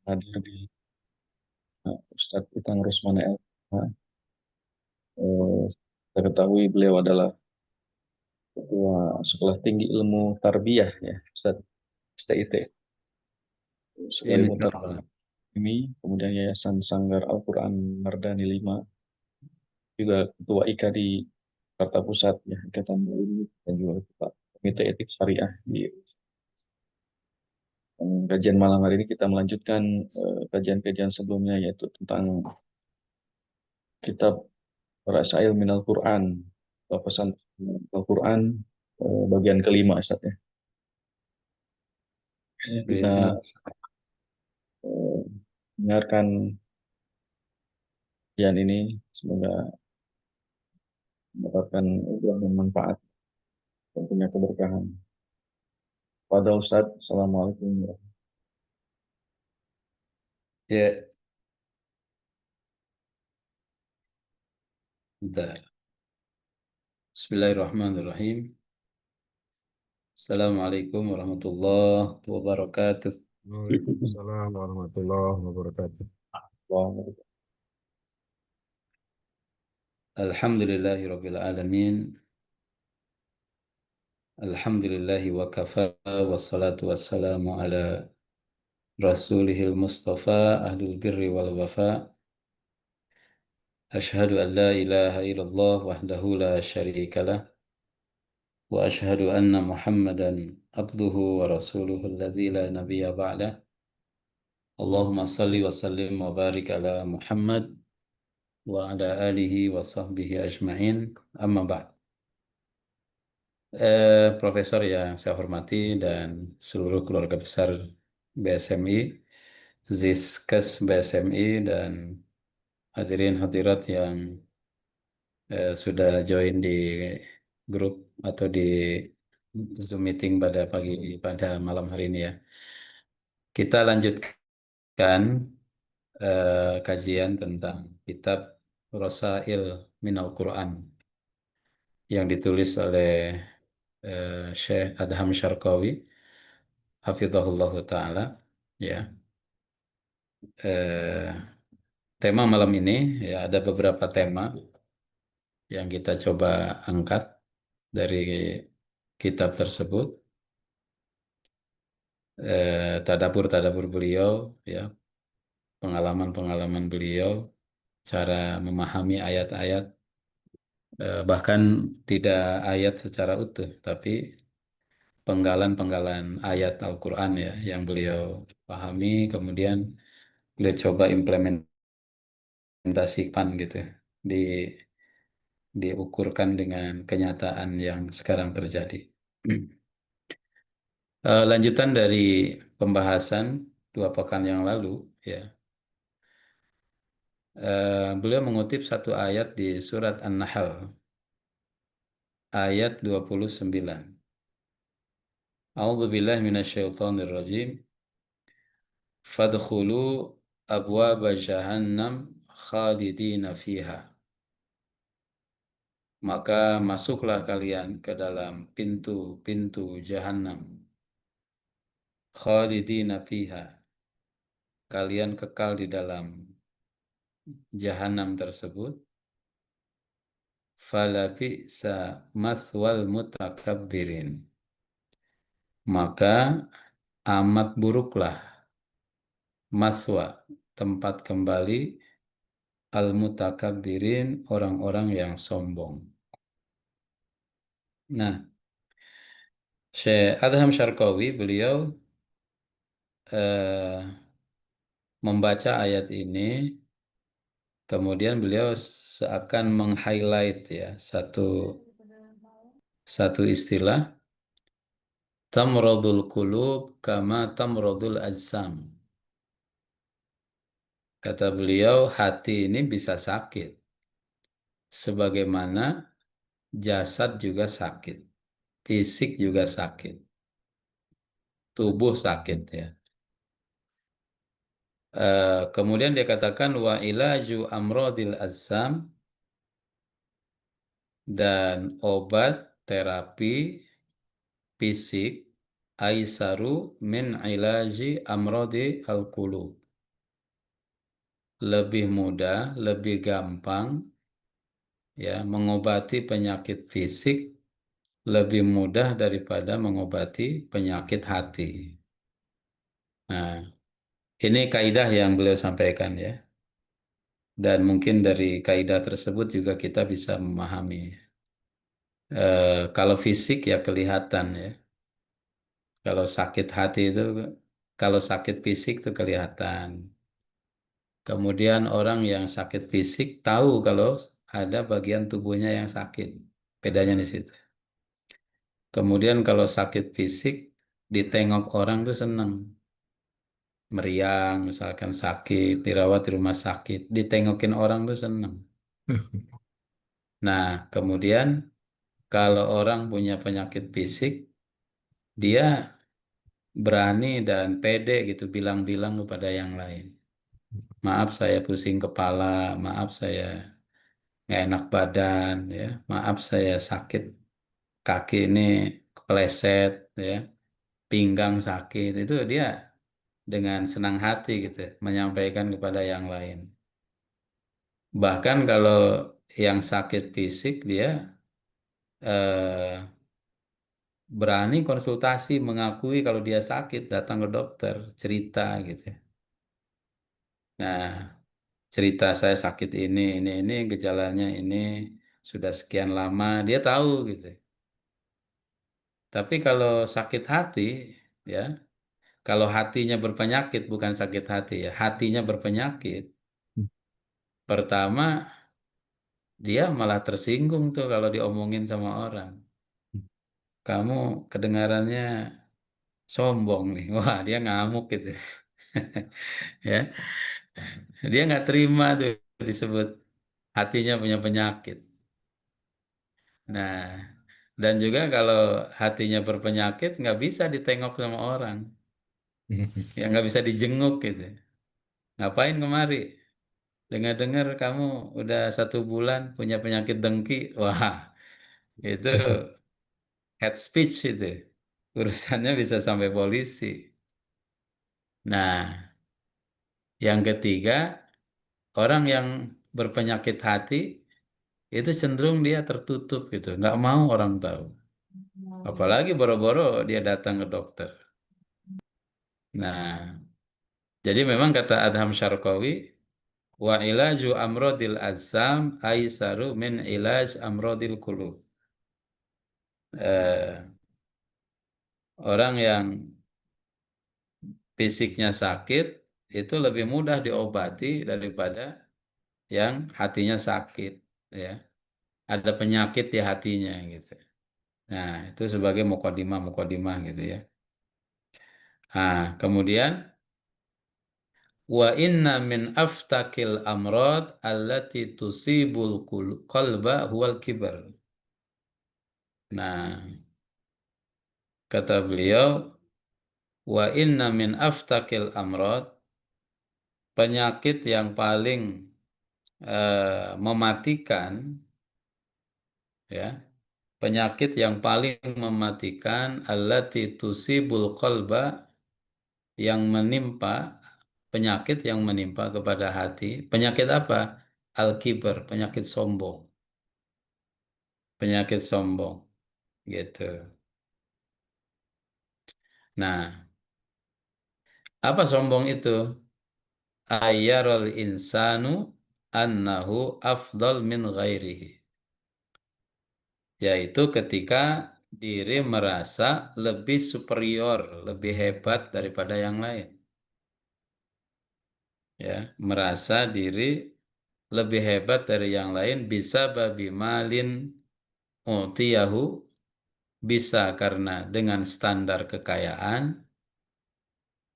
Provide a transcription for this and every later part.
hadir di Ustadz Itang Rusmana LH. Kita ketahui beliau adalah Ketua Sekolah Tinggi Ilmu Tarbiyah ya, Ustadz STIT. Sekolah Ilmu Insya Allah. Tarbiyah ini, kemudian Yayasan Sanggar Al-Quran Mardani 5, juga Ketua IKA di Jakarta Pusat ya, Ikatan Ilmu, dan juga Ketua Komite Etik Syariah di kajian malam hari ini. Kita melanjutkan kajian-kajian sebelumnya, yaitu tentang kitab Rasail Minal Quran, pesan Al-Quran, bagian kelima, Ustaz ya. Kita eh, dengarkan kajian ini, semoga mendapatkan ilmu yang manfaat dan punya keberkahan. Pada Ustaz, Assalamualaikum. Ya, bentar. Bismillahirrahmanirrahim. Assalamualaikum warahmatullahi wabarakatuh. Waalaikumsalam warahmatullahi wabarakatuh. Alhamdulillahi rabbil alamin. Alhamdulillahi wa kafa wassalatu wassalamu ala rasulihil mustafa ahlul birri wal wafa. Ashhadu an la ilaha illallah wahdahu la syarika lah. Wa ashhadu anna Muhammadan abduhu wa rasuluhu alladzi la nabiyya ba'dah. Allahumma salli wa sallim wa barik ala Muhammad wa ala alihi wa sahbihi ajma'in. Amma ba'd. Profesor yang saya hormati dan seluruh keluarga besar BSMI, Ziskes BSMI, dan hadirin hadirat yang sudah join di grup atau di Zoom meeting pada malam hari ini ya. Kita lanjutkan kajian tentang kitab Rasail Minal Quran yang ditulis oleh Syekh Adham Syarqawi hafizahullah taala ya. Eh, Tema malam ini ya, ada beberapa tema yang kita coba angkat dari kitab tersebut. Tadabur-tadabur beliau ya, pengalaman-pengalaman beliau, cara memahami ayat-ayat, bahkan tidak ayat secara utuh, tapi penggalan-penggalan ayat Al-Quran ya, yang beliau pahami, kemudian beliau coba implementasikan gitu, di diukurkan dengan kenyataan yang sekarang terjadi. Lanjutan dari pembahasan 2 pekan yang lalu ya. Beliau mengutip satu ayat di surat An-Nahl ayat 29. A'udzubillahi minasyaitonir rajim. Fadkhulu abwaaba jahannam khalidina fiha. Maka masuklah kalian ke dalam pintu-pintu jahanam. Khalidina fiha. Kalian kekal di dalam jahanam tersebut. Fala bi'sa mathwal mutakabbirin. Maka amat buruklah maswa, tempat kembali, al-mutakabbirin, orang-orang yang sombong. Nah, Syekh Adham Syarqawi beliau eh, membaca ayat ini, kemudian beliau seakan meng-highlight ya satu istilah, tamradul qulub kama tamradul ajsam. Kata beliau, hati ini bisa sakit sebagaimana jasad juga sakit, fisik juga sakit, tubuh sakit ya. Kemudian dia katakan wa ilaju amrodil azam, dan obat terapi fisik aisaru min ilaji amrodi al-qulub. lebih mudah, lebih gampang ya mengobati penyakit fisik lebih mudah daripada mengobati penyakit hati. Nah, ini kaidah yang beliau sampaikan ya. Dan mungkin dari kaidah tersebut juga kita bisa memahami. Kalau fisik ya kelihatan ya. Kalau sakit hati itu, kalau sakit fisik itu kelihatan. Kemudian orang yang sakit fisik tahu kalau ada bagian tubuhnya yang sakit. Bedanya di situ. Kemudian kalau sakit fisik, ditengok orang tuh senang. Meriang, misalkan sakit, dirawat di rumah sakit, ditengokin orang tuh senang. Nah, kemudian kalau orang punya penyakit fisik, dia berani dan pede gitu bilang-bilang kepada yang lain. Maaf saya pusing kepala, maaf saya nggak enak badan, ya, maaf saya sakit kaki ini kepleset, ya, pinggang sakit. Itu dia dengan senang hati gitu menyampaikan kepada yang lain. Bahkan kalau yang sakit fisik dia eh, berani konsultasi mengakui kalau dia sakit datang ke dokter cerita gitu. Nah, cerita saya sakit ini gejalanya ini sudah sekian lama dia tahu gitu. Tapi kalau sakit hati ya, kalau hatinya berpenyakit bukan sakit hati ya, hatinya berpenyakit. Pertama dia malah tersinggung tuh kalau diomongin sama orang. Kamu kedengarannya sombong nih. Wah, dia ngamuk gitu. Ya, dia nggak terima tuh disebut hatinya punya penyakit. Nah, dan juga kalau hatinya berpenyakit nggak bisa ditengok sama orang, ya nggak bisa dijenguk gitu. Ngapain kemari? Dengar-dengar kamu udah 1 bulan punya penyakit dengki. Wah, itu head speech itu. Urusannya bisa sampai polisi. Nah, yang ketiga, orang yang berpenyakit hati itu cenderung dia tertutup gitu, nggak mau orang tahu. Apalagi boro-boro dia datang ke dokter. Nah, jadi memang kata Adham Syarqawi, wa ilaju amrodil azam aisaru min ilaj amrodil qulub. Eh, orang yang fisiknya sakit itu lebih mudah diobati daripada yang hatinya sakit, ya. Ada penyakit di hatinya gitu. Nah, itu sebagai mukadimah gitu ya. Nah, kemudian wa inna min aftakil amrad allati tusibul qalba huwal kibar. Nah, kata beliau, wa inna min aftakil amrad, penyakit yang paling mematikan, ya, penyakit yang paling mematikan allati tusibul qalba, yang menimpa, penyakit yang menimpa kepada hati. Penyakit apa? Al-kibar, penyakit sombong. Penyakit sombong, gitu. Nah, apa sombong itu? Ayyarul insanu annahu afdal min ghairihi. Yaitu ketika diri merasa lebih superior, lebih hebat daripada yang lain. Ya, merasa diri lebih hebat dari yang lain bisa babi malin utiyahu, bisa karena dengan standar kekayaan,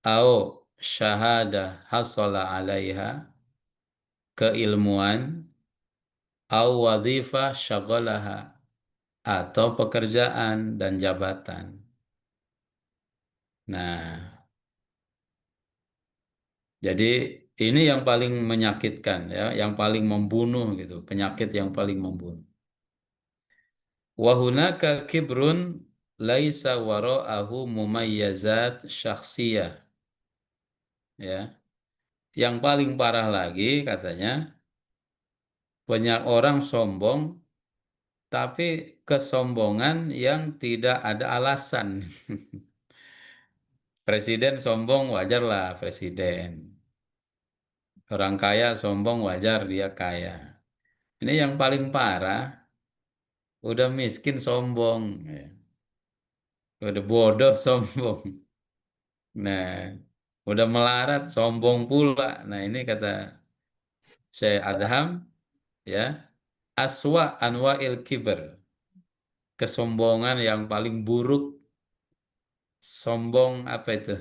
au syahadah hasala alaiha, keilmuan, au wadhifah syagalaha, atau pekerjaan dan jabatan. Nah, jadi ini yang paling menyakitkan ya, yang paling membunuh gitu, penyakit yang paling membunuh. Wa hunaka kibrun laisa wara'ahu mumayyazat syakhsiyah, ya. Yang paling parah lagi katanya, banyak orang sombong, tapi kesombongan yang tidak ada alasan. Presiden sombong wajarlah presiden. Orang kaya sombong wajar dia kaya. Ini yang paling parah, udah miskin sombong, ya. Udah bodoh sombong. Nah, udah melarat sombong pula. Nah, ini kata Syekh Adham, ya, aswa anwa'il kiber. Kesombongan yang paling buruk, sombong apa itu?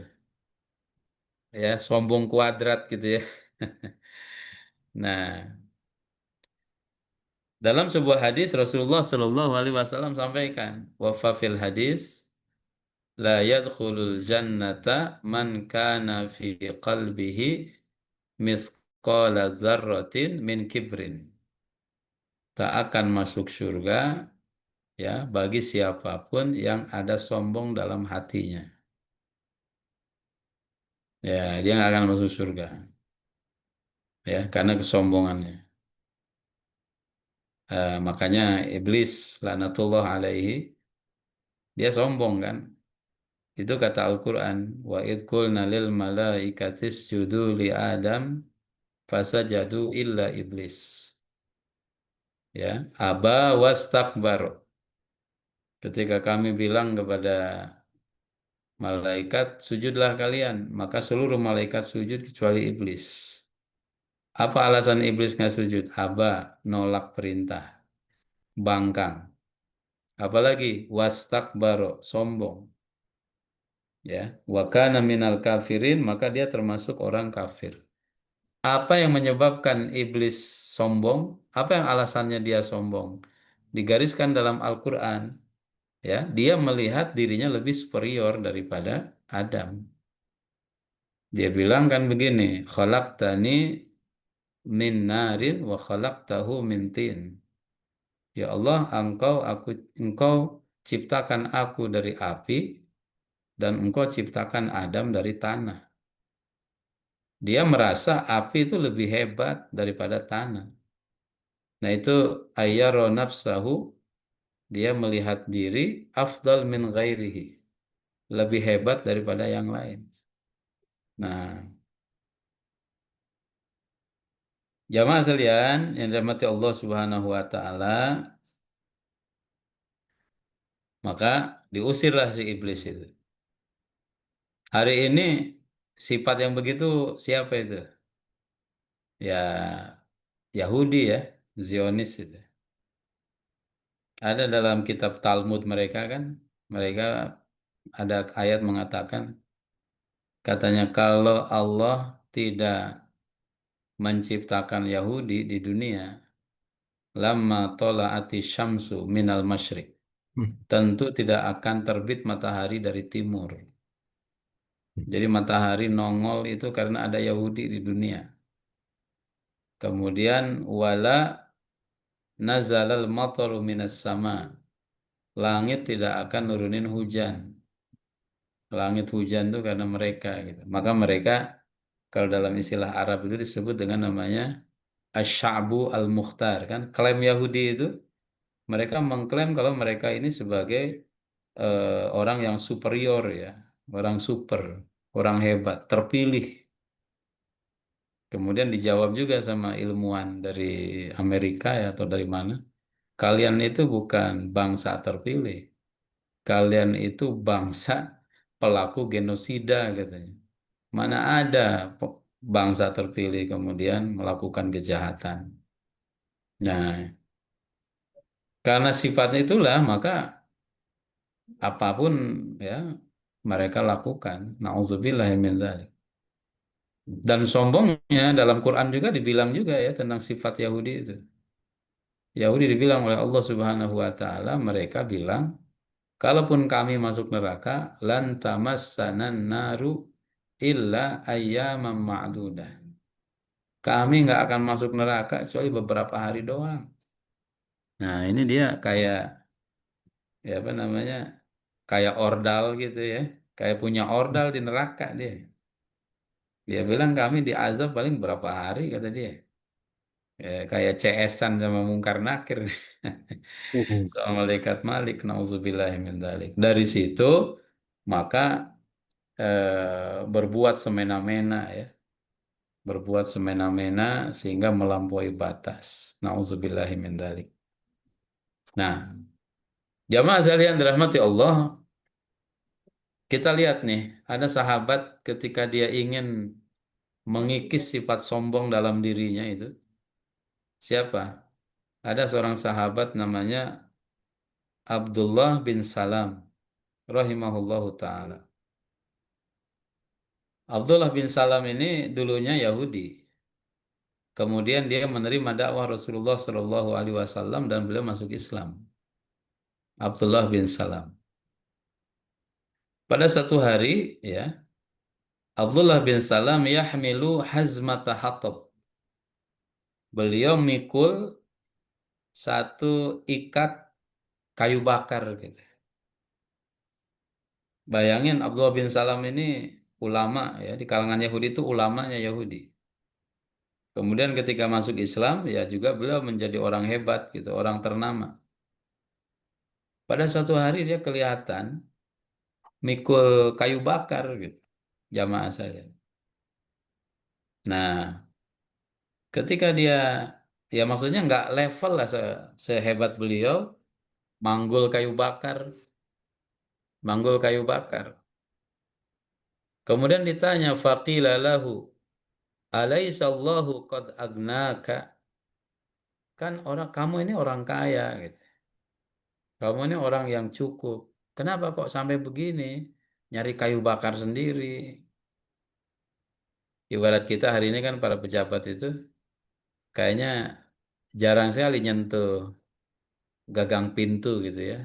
Ya, sombong kuadrat gitu ya. Nah, dalam sebuah hadis Rasulullah Shallallahu Alaihi Wasallam sampaikan, wa fa fil hadis la yadkhulul jannata man kana fi qalbihi mithqala dzarratin min kibrin. Tak akan masuk surga ya bagi siapapun yang ada sombong dalam hatinya. Ya, dia nggak akan masuk surga ya karena kesombongannya. Makanya iblis laknatullah alaihi dia sombong kan. Itu kata Al-Quran, wa id qulna lil malaikati isjudu li Adam fasajadu illa iblis. Ya, aba wastakbar. Ketika kami bilang kepada malaikat, sujudlah kalian, maka seluruh malaikat sujud kecuali iblis. Apa alasan iblis nggak sujud? Aba, nolak perintah, bangkang. Apalagi wastakbaro, sombong. Ya, wa kana minal kafirin, maka dia termasuk orang kafir. Apa yang menyebabkan iblis sombong? Apa yang alasannya dia sombong? Digariskan dalam Al-Quran, ya, dia melihat dirinya lebih superior daripada Adam. Dia bilang kan begini, khalaqtani min narin wa khalaqtahu min tin. Ya Allah, engkau ciptakan aku dari api dan engkau ciptakan Adam dari tanah. Dia merasa api itu lebih hebat daripada tanah. Nah itu ayyaro nafsahu, dia melihat diri afdal min ghairihi, lebih hebat daripada yang lain. Nah, jamaah sekalian yang dirahmati Allah Subhanahu wa taala, maka diusirlah si iblis itu. Hari ini sifat yang begitu siapa itu? Ya Yahudi ya, Zionis itu. Ada dalam kitab Talmud mereka kan, mereka ada ayat mengatakan, katanya kalau Allah tidak menciptakan Yahudi di dunia, lama tola'ati syamsu minal masyrik. Tentu tidak akan terbit matahari dari timur. Jadi matahari nongol itu karena ada Yahudi di dunia. Kemudian wala nazalal mataru minas sama. Langit tidak akan nurunin hujan. Langit hujan itu karena mereka gitu. Maka mereka kalau dalam istilah Arab itu disebut dengan namanya Asy-Sya'bu al-Mukhtar kan. Klaim Yahudi itu mereka mengklaim kalau mereka ini sebagai orang yang superior ya, orang super, orang hebat, terpilih. Kemudian dijawab juga sama ilmuwan dari Amerika ya atau dari mana. Kalian itu bukan bangsa terpilih. Kalian itu bangsa pelaku genosida katanya. Mana ada bangsa terpilih kemudian melakukan kejahatan. Nah, karena sifatnya itulah maka apapun ya mereka lakukan. Nauzubillah min dzalik. Dan sombongnya dalam Quran juga dibilang juga ya tentang sifat Yahudi itu. Yahudi dibilang oleh Allah Subhanahu wa taala, mereka bilang, kalaupun kami masuk neraka, lan tamassanan naru illa ayyaman ma'dudah. Kami nggak akan masuk neraka kecuali beberapa hari doang. Nah, ini dia kayak ya apa namanya? Kayak ordal gitu ya. Kayak punya ordal di neraka dia. Dia bilang kami diazab paling berapa hari kata dia. Kayak CS-an sama Mungkar Nakir. Sama malaikat Malik, nauzubillahi min dzalik. Dari situ maka berbuat semena-mena ya, berbuat semena-mena sehingga melampaui batas. Nauzubillahi min dzalik. Nah, jamaah sekalian dirahmati Allah, kita lihat nih, ada sahabat ketika dia ingin mengikis sifat sombong dalam dirinya itu. Siapa? Ada seorang sahabat namanya Abdullah bin Salam rahimahullahu taala. Abdullah bin Salam ini dulunya Yahudi. Kemudian dia menerima dakwah Rasulullah Shallallahu Alaihi Wasallam dan beliau masuk Islam. Abdullah bin Salam. Pada satu hari, ya, Abdullah bin Salam yahmilu hazmata hatab. Beliau mikul satu ikat kayu bakar gitu. Bayangin Abdullah bin Salam ini ulama ya, di kalangan Yahudi itu ulamanya Yahudi. Kemudian ketika masuk Islam ya juga beliau menjadi orang hebat gitu, orang ternama. Pada suatu hari dia kelihatan mikul kayu bakar gitu, jamaah saya. Nah, ketika dia ya maksudnya nggak level lah sehebat beliau manggul kayu bakar, manggul kayu bakar. Kemudian ditanya faqila lahu alaisallahu qad agnaka, kan orang kamu ini orang kaya gitu. Kamu ini orang yang cukup. Kenapa kok sampai begini? Nyari kayu bakar sendiri. Ibarat kita hari ini kan para pejabat itu kayaknya jarang sekali nyentuh gagang pintu gitu ya.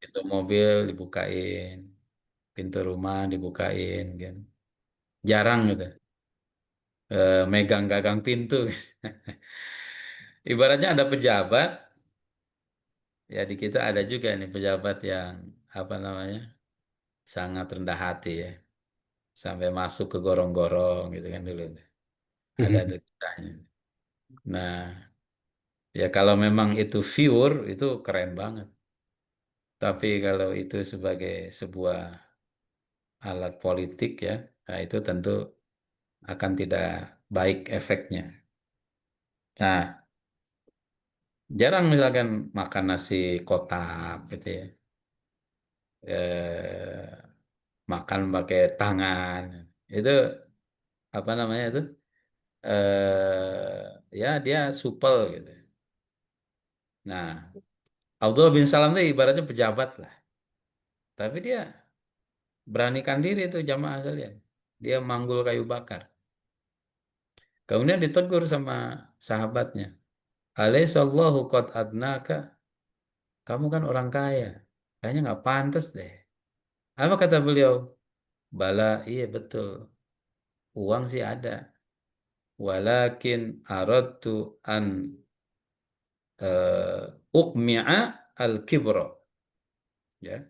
Pintu mobil dibukain, pintu rumah dibukain kan. Jarang gitu. Megang gagang pintu. Ibaratnya ada pejabat, ya di kita ada juga nih pejabat yang apa namanya? Sangat rendah hati ya. Sampai masuk ke gorong-gorong gitu kan dulu. Ada tuh ceritanya. Nah, ya kalau memang itu viewer itu keren banget. Tapi kalau itu sebagai sebuah alat politik ya, nah itu tentu akan tidak baik efeknya. Nah, jarang misalkan makan nasi kotak gitu ya, eh, makan pakai tangan, itu apa namanya itu, ya dia supel gitu. Nah, Abdullah bin Salam itu ibaratnya pejabat lah, tapi dia beranikan diri itu jamaah sekalian. Dia manggul kayu bakar. Kemudian ditegur sama sahabatnya. Alaihissallahu qad adnaka. Kamu kan orang kaya. Kayaknya nggak pantas deh. Apa kata beliau? Bala, iya betul. Uang sih ada. Walakin aradtu an ukmi'a al-kibra. Ya.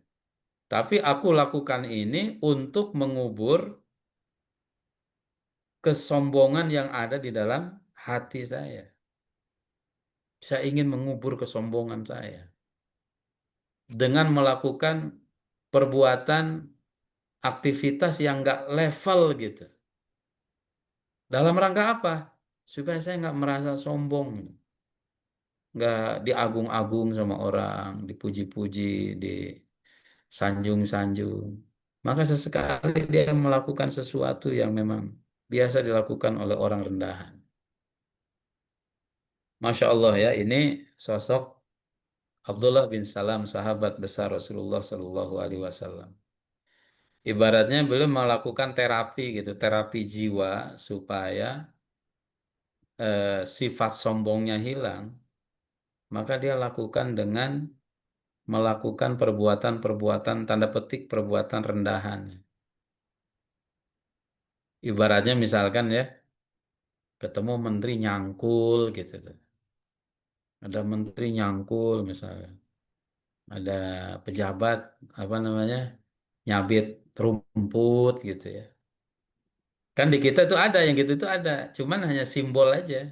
Tapi aku lakukan ini untuk mengubur kesombongan yang ada di dalam hati saya. Saya ingin mengubur kesombongan saya dengan melakukan perbuatan aktivitas yang nggak level gitu. Dalam rangka apa? Supaya saya nggak merasa sombong, nggak diagung-agung sama orang, dipuji-puji, disanjung-sanjung. Maka sesekali dia melakukan sesuatu yang memang biasa dilakukan oleh orang rendahan. Masya Allah ya, ini sosok Abdullah bin Salam, sahabat besar Rasulullah Shallallahu Alaihi Wasallam. Ibaratnya beliau melakukan terapi gitu, terapi jiwa supaya sifat sombongnya hilang. Maka dia lakukan dengan melakukan perbuatan-perbuatan tanda petik perbuatan rendahan. Ibaratnya misalkan ya, ketemu menteri nyangkul gitu tuh. Ada menteri nyangkul misalnya. Ada pejabat apa namanya? Nyabit rumput gitu ya. Kan di kita tuh ada yang gitu tuh ada, cuman hanya simbol aja,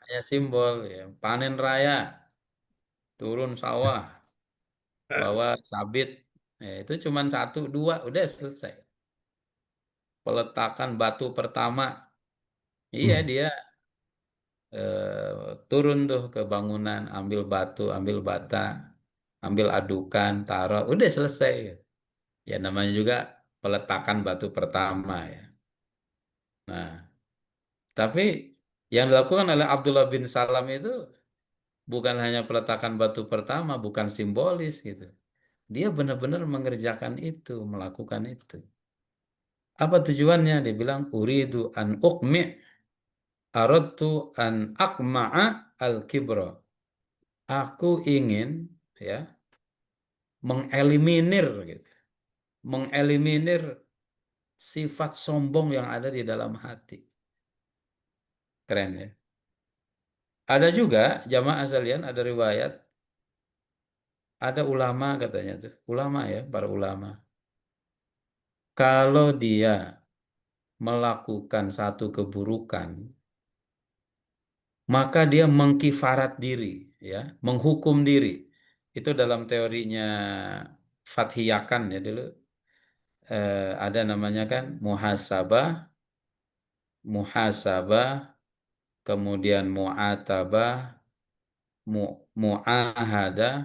hanya simbol ya. Panen raya, turun sawah, bawa sabit, ya, itu cuman satu dua udah selesai. Peletakan batu pertama, iya dia turun tuh ke bangunan, ambil batu, ambil bata, ambil adukan, taruh, udah selesai. Ya namanya juga peletakan batu pertama ya. Nah, tapi yang dilakukan oleh Abdullah bin Salam itu bukan hanya peletakan batu pertama, bukan simbolis gitu. Dia benar-benar mengerjakan itu, melakukan itu. Apa tujuannya? Dia bilang, uridu an uqmi' aradtu an akma'a al-kibra. Aku ingin ya mengeliminir gitu. Mengeliminir sifat sombong yang ada di dalam hati. Keren ya. Ada juga jamaah sekalian, ada riwayat, ada ulama katanya tuh, ulama ya, para ulama. Kalau dia melakukan satu keburukan, maka dia mengkifarat diri, ya, menghukum diri. Itu dalam teorinya Fathiyakan ya dulu, ada namanya kan muhasabah, muhasabah, kemudian mu'atabah, mu'ahadah,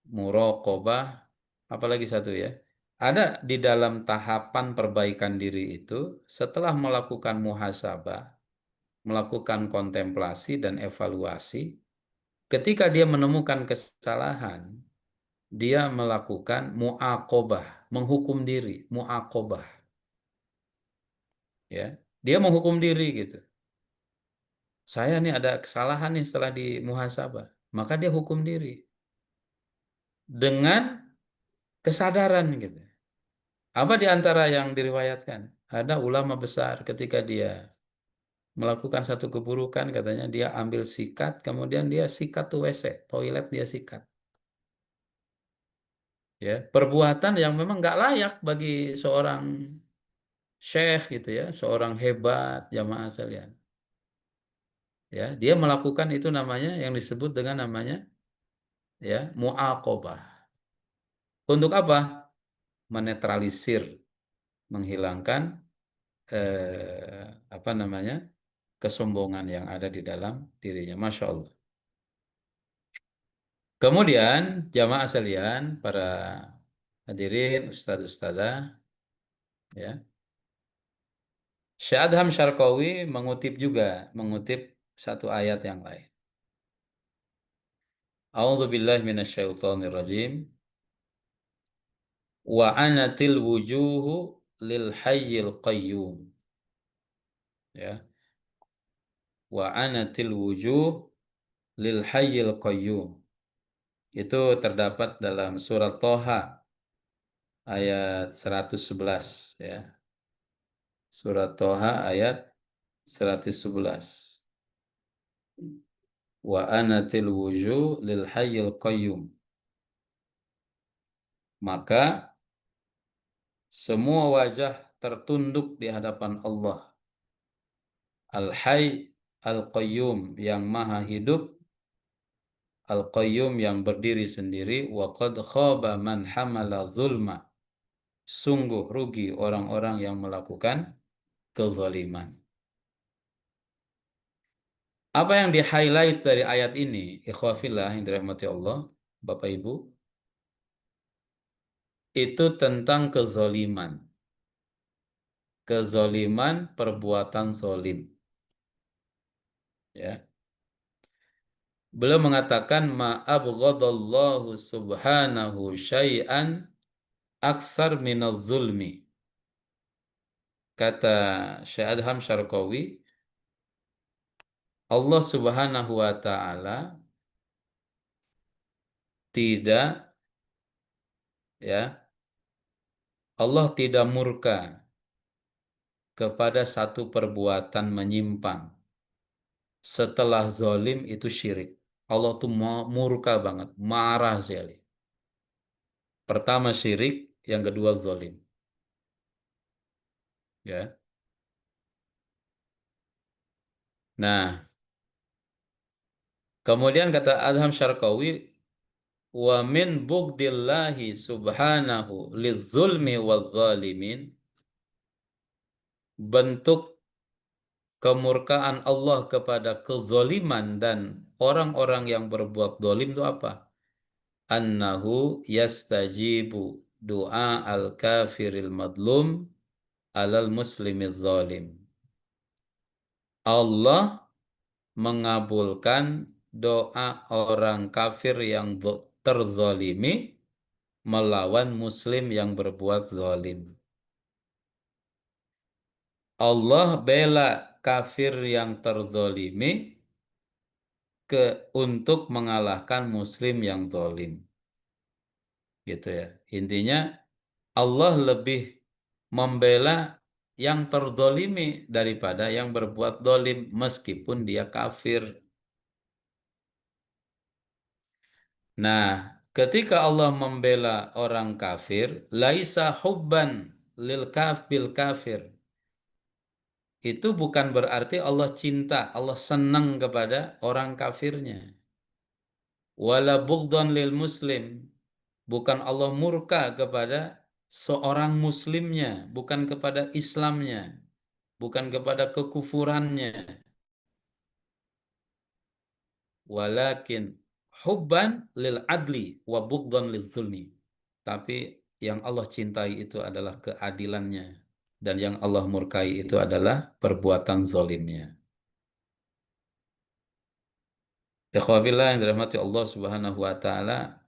muraqabah, apalagi satu ya. Ada di dalam tahapan perbaikan diri itu setelah melakukan muhasabah, melakukan kontemplasi dan evaluasi, ketika dia menemukan kesalahan, dia melakukan mu'aqobah, menghukum diri, mu'aqobah, ya. Dia menghukum diri gitu. Saya nih ada kesalahan nih setelah di muhasabah, maka dia hukum diri dengan kesadaran gitu. Apa di antara yang diriwayatkan? Ada ulama besar ketika dia melakukan satu keburukan, katanya dia ambil sikat, kemudian dia sikat tuh WC, toilet dia sikat. Ya, perbuatan yang memang nggak layak bagi seorang syekh gitu ya, seorang hebat jamaah sekalian. Ya, dia melakukan itu namanya yang disebut dengan namanya ya mu'aqobah. Untuk apa? Menetralisir, menghilangkan apa namanya kesombongan yang ada di dalam dirinya. Masya Allah. Kemudian jamaah sekalian, para hadirin, ustadz ustadzah, ya, Syekh Adham Syarqawi mengutip juga, mengutip satu ayat yang lain. A'udzu billahi minasyaitonir rajim. Wa anatil wujuhu lil hayyil qayyum. Ya. Wa anatil wujuh lil hayyil qayyum. Itu terdapat dalam surat Toha ayat 111 ya. Surat Toha ayat 111. Wa anatil wujuh lil hayyil qayyum. Maka semua wajah tertunduk di hadapan Allah. Al-Hayy Al-Qayyum yang maha hidup, Al-Qayyum yang berdiri sendiri, wa qad khaba man hamala zulma. Sungguh rugi orang-orang yang melakukan kezaliman. Apa yang di-highlight dari ayat ini, ikhwafillah yang dirahmati Allah, Bapak Ibu, itu tentang kezaliman. Kezaliman perbuatan zolim. Ya. Beliau mengatakan ma'abghadallahu subhanahu syai'an aksar minaz zulmi. Kata Syekh Adham Syarqawi, Allah Subhanahu wa taala tidak ya, Allah tidak murka kepada satu perbuatan menyimpang setelah zalim itu syirik. Allah tuh murka banget, marah sekali. Pertama syirik, yang kedua zalim. Ya. Nah, kemudian kata Adham Syarqawi, wa min bugdillahi subhanahu lizzulmi wal-zalimin, bentuk kemurkaan Allah kepada kezoliman dan orang-orang yang berbuat zalim itu apa? Annahu yastajibu doa al-kafiril madlum alal muslimil zalim. Allah mengabulkan doa orang kafir yang terzalimi melawan muslim yang berbuat zalim. Allah bela kafir yang terzalimi untuk mengalahkan muslim yang zalim. Gitu ya. Intinya Allah lebih membela yang terzalimi daripada yang berbuat zalim meskipun dia kafir. Nah, ketika Allah membela orang kafir, laisa hubban bil kafir. Itu bukan berarti Allah cinta, Allah senang kepada orang kafirnya. Wala bughdhan lil muslim. Bukan Allah murka kepada seorang muslimnya, bukan kepada Islamnya, bukan kepada kekufurannya. Walakin hubban lil adli wa bughdhan lil zulmi. Tapi yang Allah cintai itu adalah keadilannya. Dan yang Allah murkai itu adalah perbuatan zolimnya. Ikhwafillah yang dirahmati Allah Subhanahu wa taala,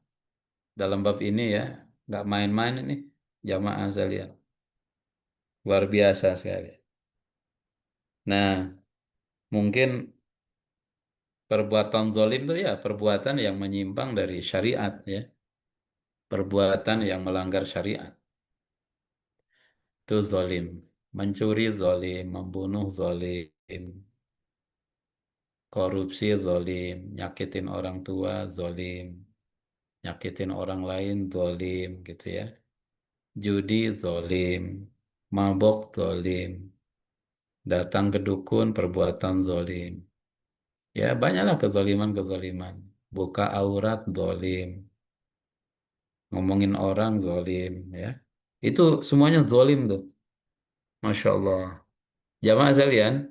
dalam bab ini ya, nggak main-main ini jamaah sekalian. Luar biasa sekali. Nah, mungkin perbuatan zolim itu ya perbuatan yang menyimpang dari syariat ya. Perbuatan yang melanggar syariat. Itu zolim. Mencuri zolim, membunuh zolim, korupsi zolim, nyakitin orang tua zolim, nyakitin orang lain zolim gitu ya. Judi zolim, mabok zolim, datang ke dukun perbuatan zolim. Ya banyaklah kezoliman-kezoliman. Buka aurat zolim, ngomongin orang zolim ya. Itu semuanya zolim tuh. Masya Allah. Jamaah sekalian,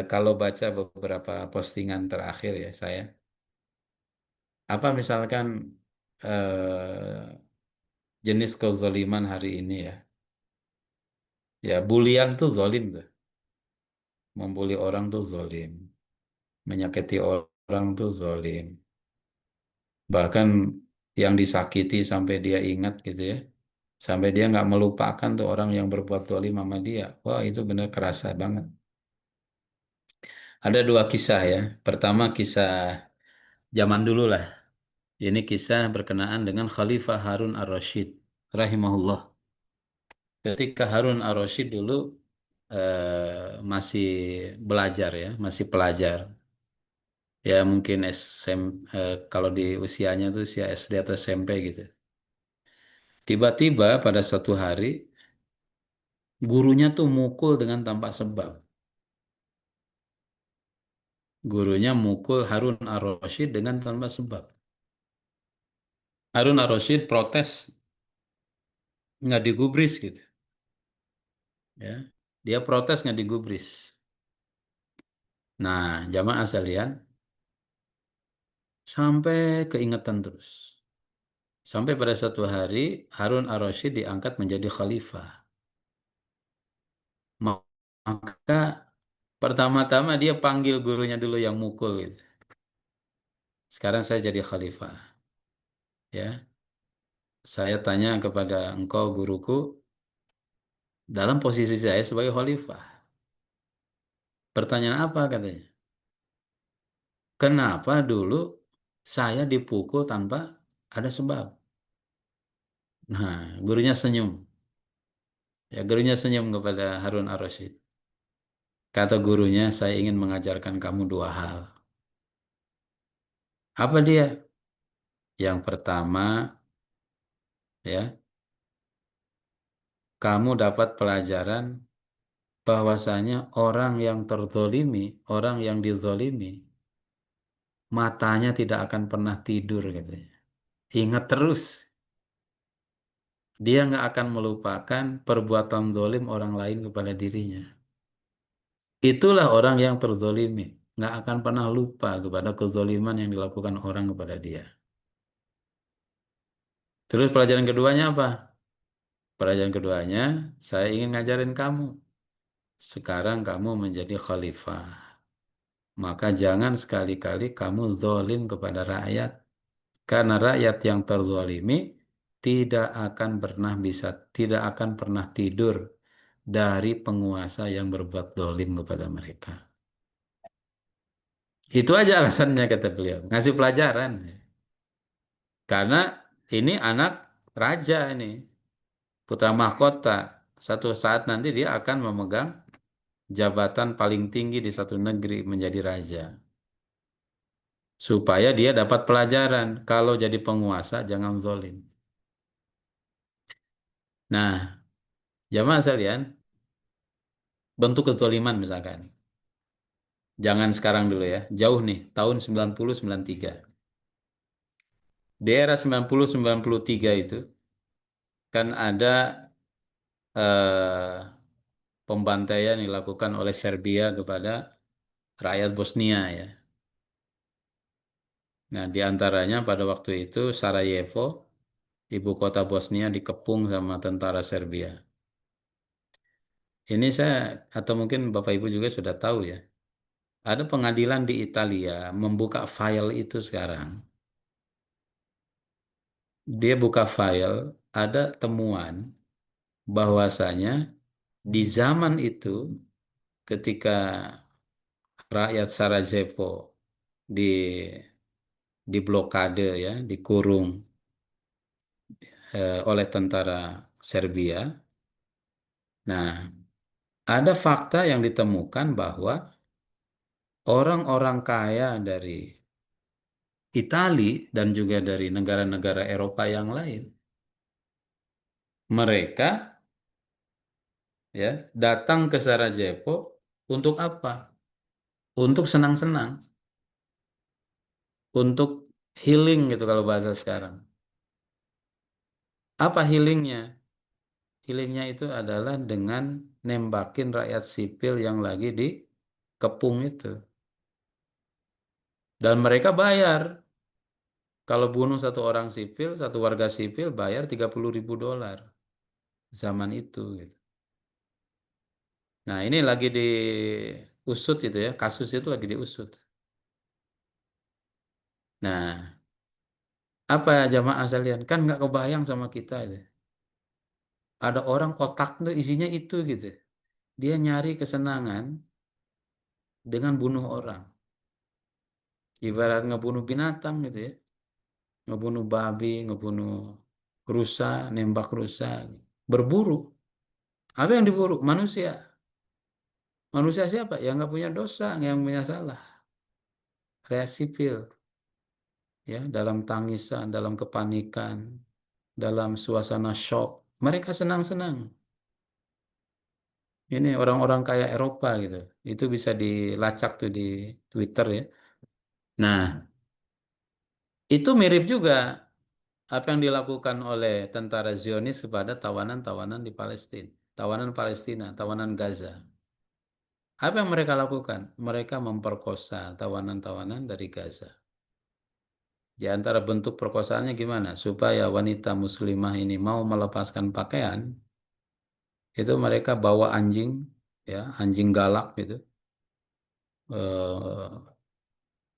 kalau baca beberapa postingan terakhir ya saya, apa misalkan jenis kezaliman hari ini ya, ya bulian tuh zolim tuh, membuli orang tuh zolim, menyakiti orang tuh zolim, bahkan yang disakiti sampai dia ingat gitu ya, sampai dia nggak melupakan tuh orang yang berbuat zolim sama dia, wah itu benar kerasa banget. Ada dua kisah ya, pertama kisah zaman dulu lah. Ini kisah berkenaan dengan Khalifah Harun ar-Rasyid rahimahullah. Ketika Harun ar-Rasyid dulu masih belajar ya, masih pelajar. Ya mungkin kalau di usianya tuh usia SD atau SMP gitu. Tiba-tiba pada suatu hari gurunya tuh mukul dengan tanpa sebab. Gurunya mukul Harun ar-Rasyid dengan tanpa sebab. Harun ar-Rasyid protes nggak digubris gitu. Ya, dia protes nggak digubris. Nah, jamaah sekalian, sampai keingetan terus. Sampai pada suatu hari Harun ar-Rasyid diangkat menjadi khalifah. Maka pertama-tama dia panggil gurunya dulu yang mukul gitu. Sekarang saya jadi khalifah. Ya, saya tanya kepada engkau guruku dalam posisi saya sebagai khalifah. Pertanyaan apa katanya? Kenapa dulu saya dipukul tanpa ada sebab? Nah, gurunya senyum. Ya, gurunya senyum kepada Harun ar-Rasyid. Kata gurunya, saya ingin mengajarkan kamu dua hal. Apa dia? Yang pertama, ya, kamu dapat pelajaran bahwasanya orang yang terzolimi, orang yang dizolimi, matanya tidak akan pernah tidur katanya. Ingat terus, dia nggak akan melupakan perbuatan zolim orang lain kepada dirinya. Itulah orang yang terzolimi, nggak akan pernah lupa kepada kezoliman yang dilakukan orang kepada dia. Terus pelajaran keduanya apa? Pelajaran keduanya, saya ingin ngajarin kamu. Sekarang kamu menjadi khalifah. Maka jangan sekali-kali kamu zolim kepada rakyat. Karena rakyat yang terzolimi tidak akan pernah tidur dari penguasa yang berbuat zolim kepada mereka. Itu aja alasannya kata beliau. Ngasih pelajaran. Karena ini anak raja ini. Putra mahkota. Satu saat nanti dia akan memegang jabatan paling tinggi di satu negeri menjadi raja. Supaya dia dapat pelajaran. Kalau jadi penguasa, jangan zalim. Nah, jamaah sekalian, bentuk kezaliman misalkan. Jangan sekarang dulu ya. Jauh nih, tahun 90-93. Di era 90-93 itu, kan ada eh, pembantaian yang dilakukan oleh Serbia kepada rakyat Bosnia ya. Nah, di antaranya pada waktu itu Sarajevo, ibu kota Bosnia dikepung sama tentara Serbia. Ini saya, atau mungkin Bapak Ibu juga sudah tahu ya, ada pengadilan di Italia membuka file itu sekarang. Dia buka file, ada temuan bahwasanya di zaman itu ketika rakyat Sarajevo di diblokade ya, dikurung oleh tentara Serbia. Nah, ada fakta yang ditemukan bahwa orang-orang kaya dari Itali dan juga dari negara-negara Eropa yang lain, mereka ya datang ke Sarajevo untuk apa? Untuk senang-senang, untuk healing gitu kalau bahasa sekarang. Apa healingnya? Healingnya itu adalah dengan nembakin rakyat sipil yang lagi dikepung itu. Dan mereka bayar. Kalau bunuh satu orang sipil, satu warga sipil bayar 30.000 dolar zaman itu. Gitu. Nah ini lagi diusut itu ya, kasus itu lagi diusut. Nah, apa ya jamaah sekalian? Kan nggak kebayang sama kita itu. Ada orang kotak tuh isinya itu gitu. Dia nyari kesenangan dengan bunuh orang. Ibarat ngebunuh binatang gitu ya. Ngebunuh babi, ngebunuh rusa, nembak rusa. Berburu. Apa yang diburu? Manusia. Manusia siapa? Yang nggak punya dosa, yang punya salah. Rakyat sipil. Ya, dalam tangisan, dalam kepanikan, dalam suasana shock. Mereka senang-senang. Ini orang-orang kaya Eropa gitu. Itu bisa dilacak tuh di Twitter ya. Nah, itu mirip juga apa yang dilakukan oleh tentara Zionis kepada tawanan-tawanan di Palestina. Tawanan Palestina, tawanan Gaza. Apa yang mereka lakukan? Mereka memperkosa tawanan-tawanan dari Gaza. Di antara bentuk perkosaannya gimana? Supaya wanita muslimah ini mau melepaskan pakaian, itu mereka bawa anjing, ya, anjing galak gitu. Eh,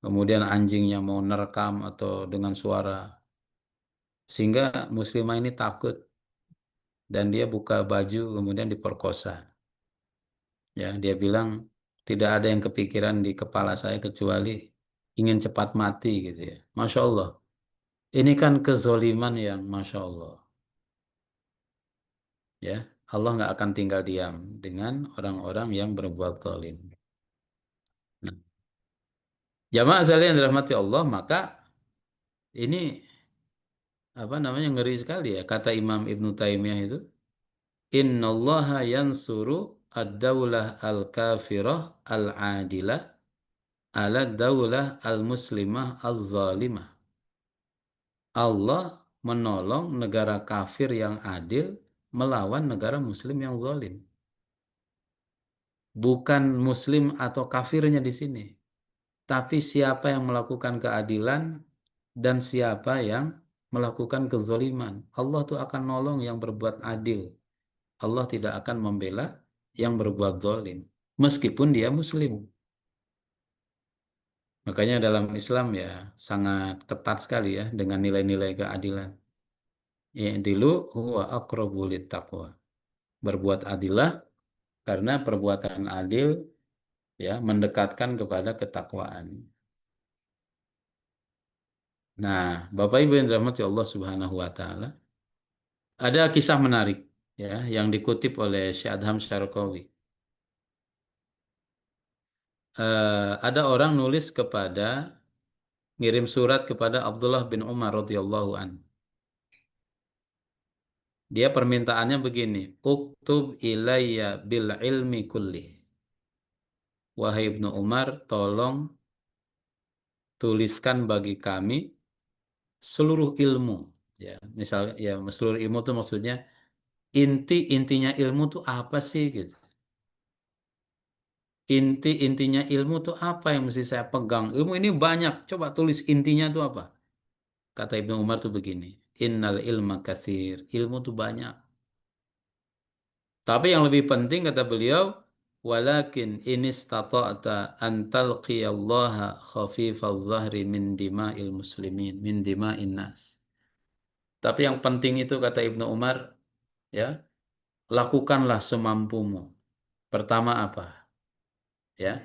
Kemudian anjingnya mau nerekam atau dengan suara, sehingga muslimah ini takut dan dia buka baju kemudian diperkosa. Ya, dia bilang tidak ada yang kepikiran di kepala saya kecuali ingin cepat mati gitu ya. Masya Allah. Ini kan kezoliman yang Masya Allah. Ya, Allah nggak akan tinggal diam dengan orang-orang yang berbuat zalim. Nah, jamaah sekalian dirahmati Allah, maka ini apa namanya ngeri sekali ya kata Imam Ibnu Taimiyah itu, innallaha yansuru ad-daulah al-kafirah al-adilah ala daulah al-muslimah az-zalimah. Allah menolong negara kafir yang adil melawan negara muslim yang zalim. Bukan muslim atau kafirnya di sini, tapi siapa yang melakukan keadilan dan siapa yang melakukan kezaliman. Allah tuh akan nolong yang berbuat adil. Allah tidak akan membela yang berbuat zalim, meskipun dia muslim. Makanya dalam Islam ya sangat ketat sekali ya dengan nilai-nilai keadilan. I'dilu huwa aqrabu littaqwa. Berbuat adillah karena perbuatan adil ya mendekatkan kepada ketakwaan. Nah, Bapak Ibu yang dirahmati Allah Subhanahu wa taala, ada kisah menarik ya yang dikutip oleh Syekh Adham Syarqawi. Ada orang nulis ngirim surat kepada Abdullah bin Umar radhiyallahu an. Dia permintaannya begini, uktub ilayya bil ilmi kulli. Wahai Ibnu Umar, tolong tuliskan bagi kami seluruh ilmu. Ya, misalnya ya seluruh ilmu itu maksudnya intinya ilmu itu apa sih gitu. Intinya ilmu itu apa yang mesti saya pegang? Ilmu ini banyak, coba tulis intinya itu apa? Kata Ibnu Umar tuh begini, innal ilma katsir, ilmu tuh banyak. Tapi yang lebih penting kata beliau, walakin inistata'ta an talqiyallaha khafifaz zahri min dima'il muslimin, min dima'in nas. Tapi yang penting itu kata Ibnu Umar, ya, lakukanlah semampumu. Pertama apa? Ya,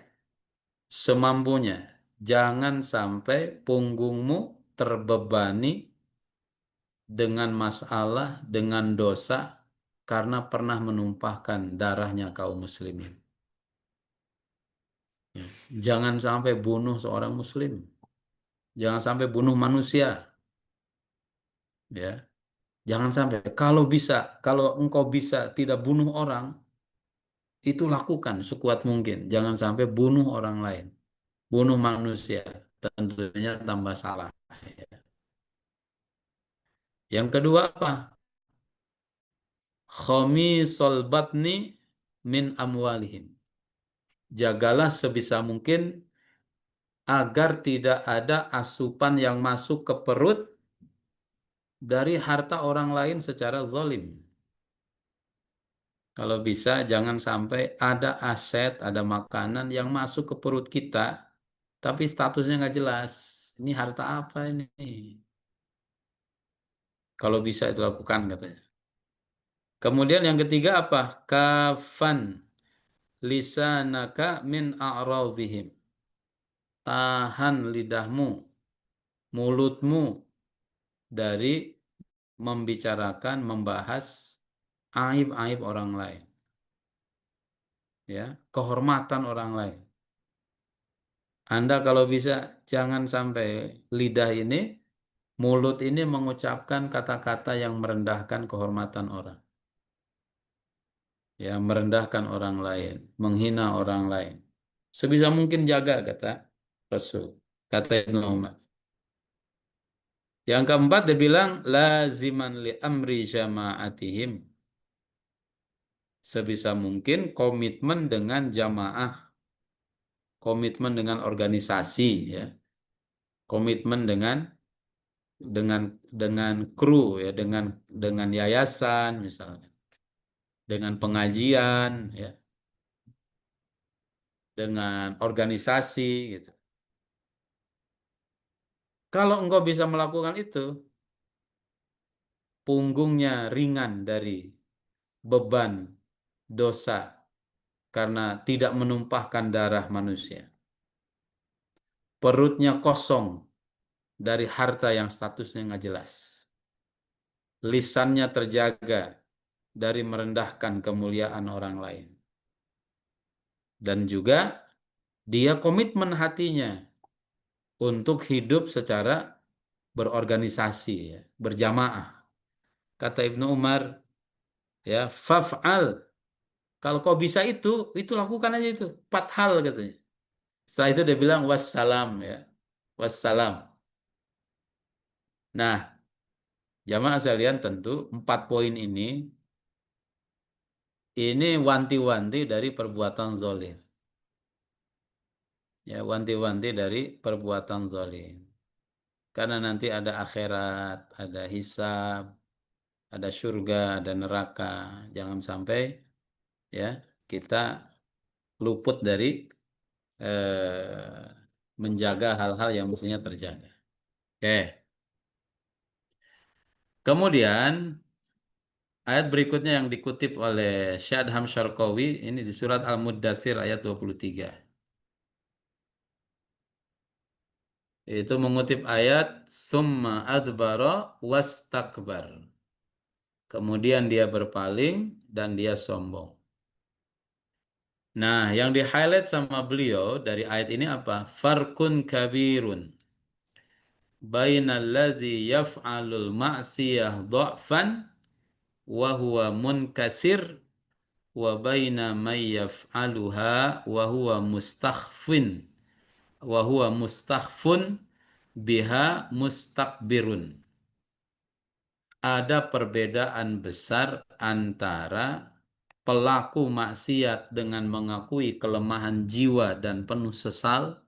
semampunya. Jangan sampai punggungmu terbebani dengan masalah, dengan dosa karena pernah menumpahkan darahnya kaum muslimin. Ya. Jangan sampai bunuh seorang muslim. Jangan sampai bunuh manusia. Ya. Jangan sampai kalau engkau bisa tidak bunuh orang, itu lakukan sekuat mungkin. Jangan sampai bunuh orang lain. Bunuh manusia. Tentunya tambah salah. Yang kedua apa? Khamisol batni min amwalihim. Jagalah sebisa mungkin agar tidak ada asupan yang masuk ke perut dari harta orang lain secara zalim. Kalau bisa jangan sampai ada aset, ada makanan yang masuk ke perut kita, tapi statusnya nggak jelas. Ini harta apa ini? Kalau bisa itu lakukan katanya. Kemudian yang ketiga apa? Kafan lisanaka min a'radhihim. Tahan lidahmu, mulutmu dari membicarakan, membahas aib-aib orang lain. Ya, kehormatan orang lain. Anda kalau bisa jangan sampai lidah ini, mulut ini mengucapkan kata-kata yang merendahkan kehormatan orang. Ya, merendahkan orang lain, menghina orang lain. Sebisa mungkin jaga kata Rasul, kata Ibnu Umar. Yang keempat dia bilang laziman li amri jama'atihim. Sebisa mungkin komitmen dengan jamaah, komitmen dengan organisasi ya. Komitmen dengan kru ya, dengan yayasan misalnya. Dengan pengajian ya. Dengan organisasi gitu. Kalau engkau bisa melakukan itu, punggungnya ringan dari beban dosa karena tidak menumpahkan darah manusia. Perutnya kosong dari harta yang statusnya nggak jelas. Lisannya terjaga dari merendahkan kemuliaan orang lain. Dan juga dia komitmen hatinya untuk hidup secara berorganisasi, ya, berjamaah. Kata Ibnu Umar, ya, faf'al Kalau kau bisa itu lakukan aja itu. 4 hal katanya. Setelah itu dia bilang wassalam ya. Wassalam. Nah, jamaah sekalian tentu 4 poin ini wanti-wanti dari perbuatan zalim. Ya, wanti-wanti dari perbuatan zalim. Karena nanti ada akhirat, ada hisab, ada surga, ada neraka. Jangan sampai ya kita luput dari menjaga hal-hal yang mestinya terjaga. Oke. Kemudian ayat berikutnya yang dikutip oleh Syadham Syarqawi ini di surat Al-Muddatsir ayat 23. Itu mengutip ayat summa adbara wastakbar. Kemudian dia berpaling dan dia sombong. Nah, yang di-highlight sama beliau dari ayat ini apa? Farkun kabirun bainalladzi yaf'alul ma'siyah dha'fan wa huwa munkasir wa baina may yaf'aluha wa huwa mustakhfun biha mustakbirun. Ada perbedaan besar antara pelaku maksiat dengan mengakui kelemahan jiwa dan penuh sesal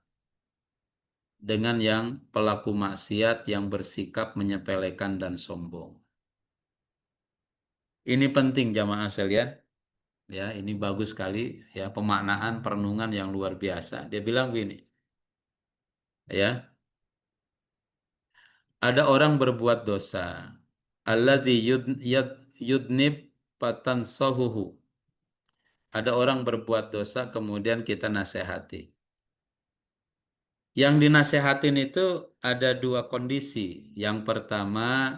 dengan yang pelaku maksiat yang bersikap menyepelekan dan sombong. Ini penting jamaah sekalian. Ya, ini bagus sekali ya pemaknaan perenungan yang luar biasa. Dia bilang begini, ya, ada orang berbuat dosa. Alladzi yudnib patansahuhu. Ada orang berbuat dosa kemudian kita nasihati. Yang dinasehatin itu ada 2 kondisi. Yang pertama,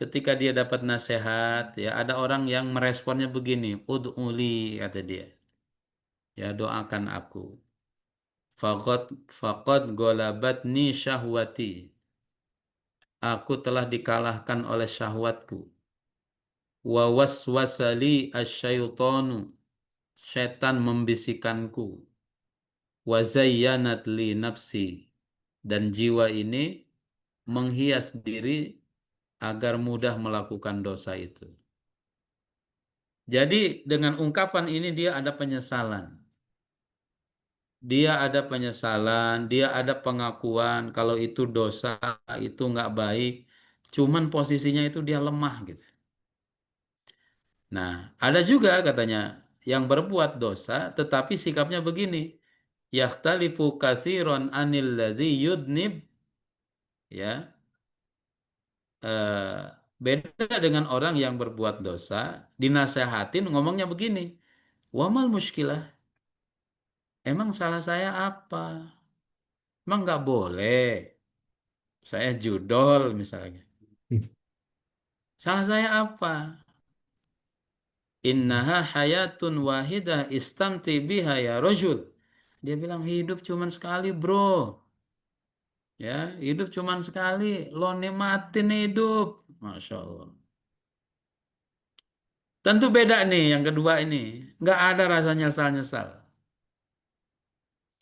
ketika dia dapat nasihat, ya ada orang yang meresponnya begini, ud'uli kata dia. Ya doakan aku. Faqad golabatni syahwati. Aku telah dikalahkan oleh syahwatku. Wa waswasali asyaitonu. Setan membisikkanku. Wa zayyanat li nafsi. Dan jiwa ini menghias diri agar mudah melakukan dosa itu. Jadi dengan ungkapan ini dia ada penyesalan. Dia ada penyesalan, dia ada pengakuan kalau itu dosa, itu nggak baik. Cuman posisinya itu dia lemah gitu. Nah, ada juga katanya yang berbuat dosa tetapi sikapnya begini. Yakhtalifu katsiran anil ladzi yudnib ya. Beda dengan orang yang berbuat dosa, dinasehatin ngomongnya begini. Wamal muskilah. Emang salah saya apa? Emang nggak boleh. Saya judol misalnya. Salah saya apa? Innaha hayatun wahidah istamti biha ya rajul. Dia bilang hidup cuman sekali bro. Ya, hidup cuman sekali. Lo nikmatin hidup. Masya Allah. Tentu beda nih yang kedua ini. Nggak ada rasa nyesal-nyesal.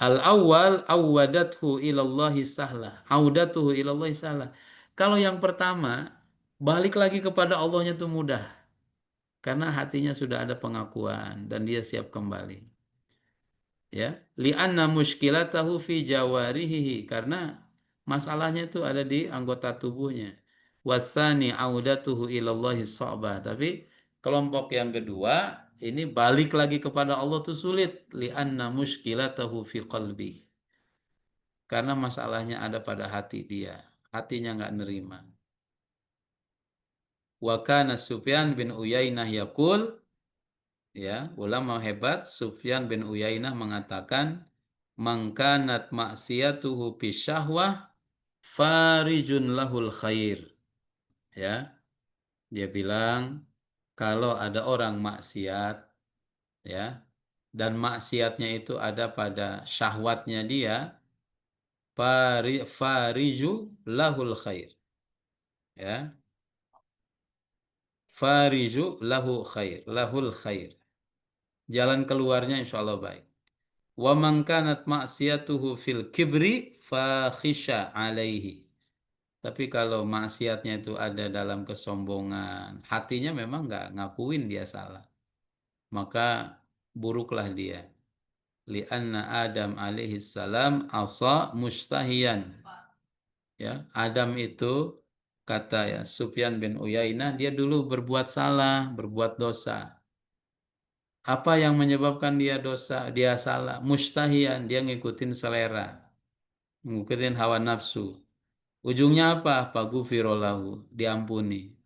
Al-awwal awwadathu ilallahi sahlah. Audatuhu ilallahi sahlah. Kalau yang pertama, balik lagi kepada Allahnya itu mudah. Karena hatinya sudah ada pengakuan dan dia siap kembali. Ya, li'anna muskilatahu fi jawarihi karena masalahnya itu ada di anggota tubuhnya. Wasani audatuhu ilallahi sa'bah. Tapi kelompok yang kedua ini balik lagi kepada Allah itu sulit. Li'anna muskilatahu fi qalbi. Karena masalahnya ada pada hati dia. Hatinya nggak nerima. Wa kana Sufyan bin Uyainah yaqul, ya, ulama hebat Sufyan bin Uyainah mengatakan mangkanat maksiatuhu bisyahwah farijun lahul khair. Ya, dia bilang kalau ada orang maksiat ya dan maksiatnya itu ada pada syahwatnya dia fariju lahul khair. Ya, fariju lahu khair, lahul khair. jalan keluarnya insya Allah baik. Wa man kanat maksiatuhu fil kibri fakhisha alaihi. Tapi kalau maksiatnya itu ada dalam kesombongan, hatinya memang nggak ngakuin dia salah, maka buruklah dia. Lianna Adam alaihi salam asa mustahiyan. Ya, Adam itu kata ya Sufyan bin Uyainah dia dulu berbuat salah, berbuat dosa. Apa yang menyebabkan dia dosa, dia salah? Mustahiyan, dia ngikutin selera, ngikutin hawa nafsu. Ujungnya apa? Faghfirolahu, diampuni.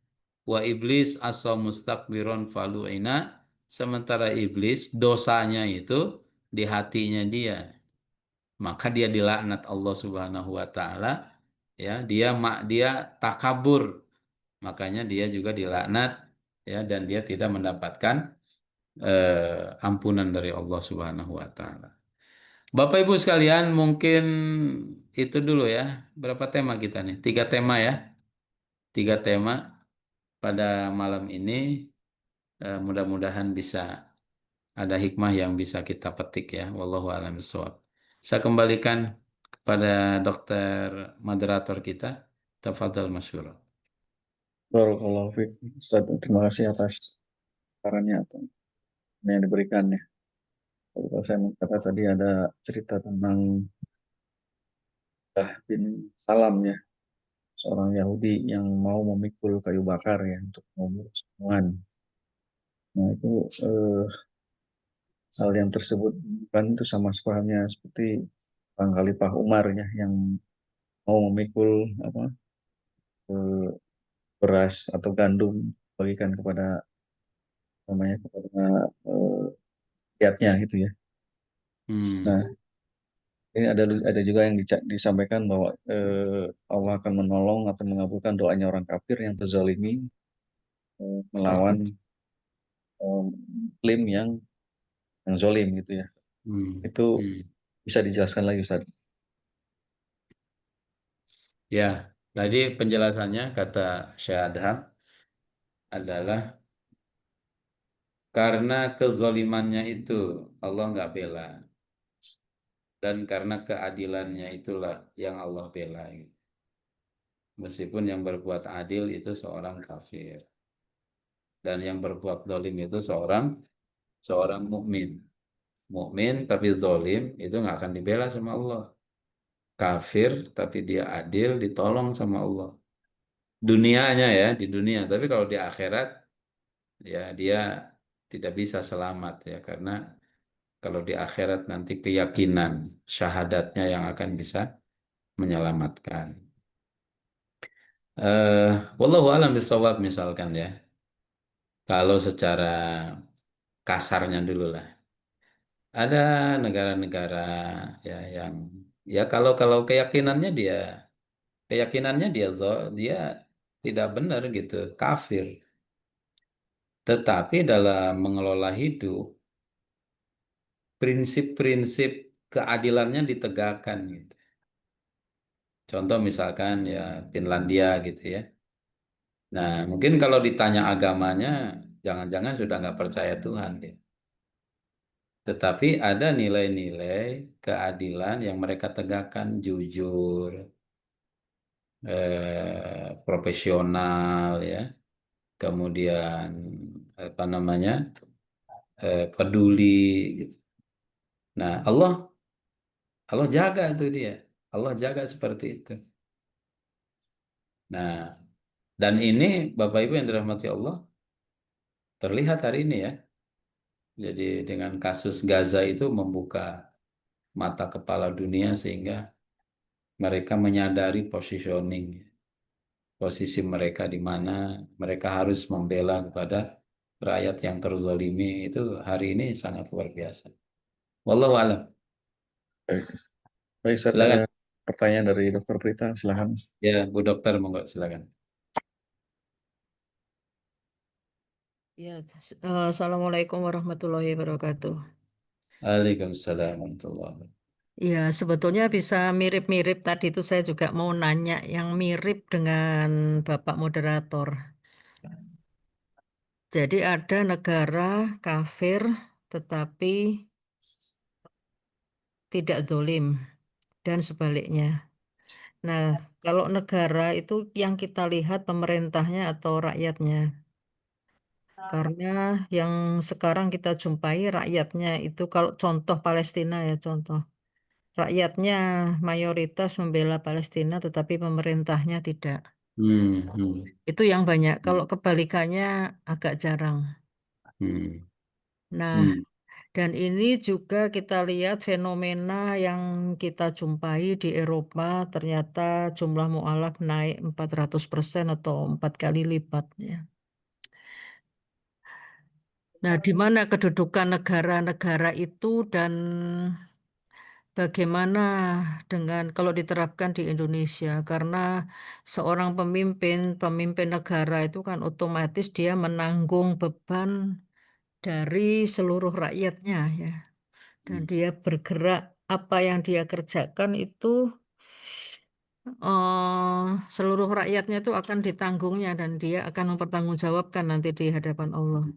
Wa iblis asa mustakbiron falu'ina. Sementara iblis dosanya itu di hatinya dia. Maka dia dilaknat Allah Subhanahu wa taala, ya, dia takabur. Makanya dia juga dilaknat, ya, dan dia tidak mendapatkan ampunan dari Allah Subhanahu wa taala. Bapak Ibu sekalian, mungkin itu dulu ya. Berapa tema kita nih? 3 tema ya. 3 tema pada malam ini. Mudah-mudahan bisa ada hikmah yang bisa kita petik ya. Wallahu a'lam bishawab. Saya kembalikan kepada dokter moderator kita. Tafadhal masyhur. Barakallahu fiik. Ustaz, terima kasih atas sarannya atau yang diberikannya. Kalau saya mau kata tadi ada cerita tentang bin Salam ya, seorang Yahudi yang mau memikul kayu bakar ya untuk mengurus omongan. Nah itu hal yang tersebut kan itu sama sepahamnya seperti Bang Khalifah Umar ya yang mau memikul apa eh, beras atau gandum bagikan kepada namanya kepada rakyatnya gitu ya. Hmm. Nah ini ada juga yang disampaikan bahwa Allah akan menolong atau mengabulkan doanya orang kafir yang terzalimi melawan klaim yang zolim gitu ya. Hmm. Itu Hmm. bisa dijelaskan lagi Ustaz. Ya, tadi penjelasannya kata Syekh Adham adalah karena kezolimannya itu Allah nggak bela, dan karena keadilannya itulah yang Allah bela. Meskipun yang berbuat adil itu seorang kafir dan yang berbuat zalim itu seorang seorang mukmin. Mukmin tapi zalim itu nggak akan dibela sama Allah. Kafir tapi dia adil ditolong sama Allah. Dunianya ya di dunia, tapi kalau di akhirat ya dia tidak bisa selamat ya karena kalau di akhirat nanti keyakinan syahadatnya yang akan bisa menyelamatkan. Wallahu alam bisawab misalkan ya. Kalau secara kasarnya dulu lah. Ada negara-negara ya yang ya kalau kalau keyakinannya dia tidak benar gitu, kafir. Tetapi dalam mengelola hidup, prinsip-prinsip keadilannya ditegakkan gitu. Contoh misalkan ya Finlandia gitu ya. Nah, mungkin kalau ditanya agamanya, jangan-jangan sudah nggak percaya Tuhan dia. Tetapi ada nilai-nilai keadilan yang mereka tegakkan, jujur, profesional ya, kemudian apa namanya, peduli gitu. Nah, Allah jaga itu dia, Allah jaga seperti itu. Nah, dan ini Bapak Ibu yang dirahmati Allah terlihat hari ini ya. Jadi dengan kasus Gaza itu membuka mata kepala dunia sehingga mereka menyadari posisi mereka di mana mereka harus membela kepada rakyat yang terzolimi itu hari ini sangat luar biasa. Wallahu alam. Baik, baik Ustaz, ada Silakan pertanyaan dari Dokter Prita, silakan. ya Bu Dokter, monggo silakan. Ya, Assalamualaikum warahmatullahi wabarakatuh. Waalaikumsalam warahmatullahi wabarakatuh. Ya, sebetulnya bisa mirip-mirip tadi itu saya juga mau nanya yang mirip dengan Bapak Moderator. Jadi ada negara kafir, tetapi tidak dolim dan sebaliknya. Nah, kalau negara itu yang kita lihat pemerintahnya atau rakyatnya. Karena yang sekarang kita jumpai rakyatnya itu kalau contoh Palestina ya contoh. Rakyatnya mayoritas membela Palestina tetapi pemerintahnya tidak. Hmm, hmm, Itu yang banyak. Kalau kebalikannya agak jarang. hmm, Nah, hmm, dan ini juga kita lihat fenomena yang kita jumpai di Eropa ternyata jumlah mualaf naik 400% atau 4 kali lipat ya. Nah, di mana kedudukan negara-negara itu dan bagaimana dengan kalau diterapkan di Indonesia? Karena seorang pemimpin negara itu kan otomatis dia menanggung beban dari seluruh rakyatnya ya. Dan dia bergerak apa yang dia kerjakan itu seluruh rakyatnya itu akan ditanggungnya dan dia akan mempertanggungjawabkan nanti di hadapan Allah.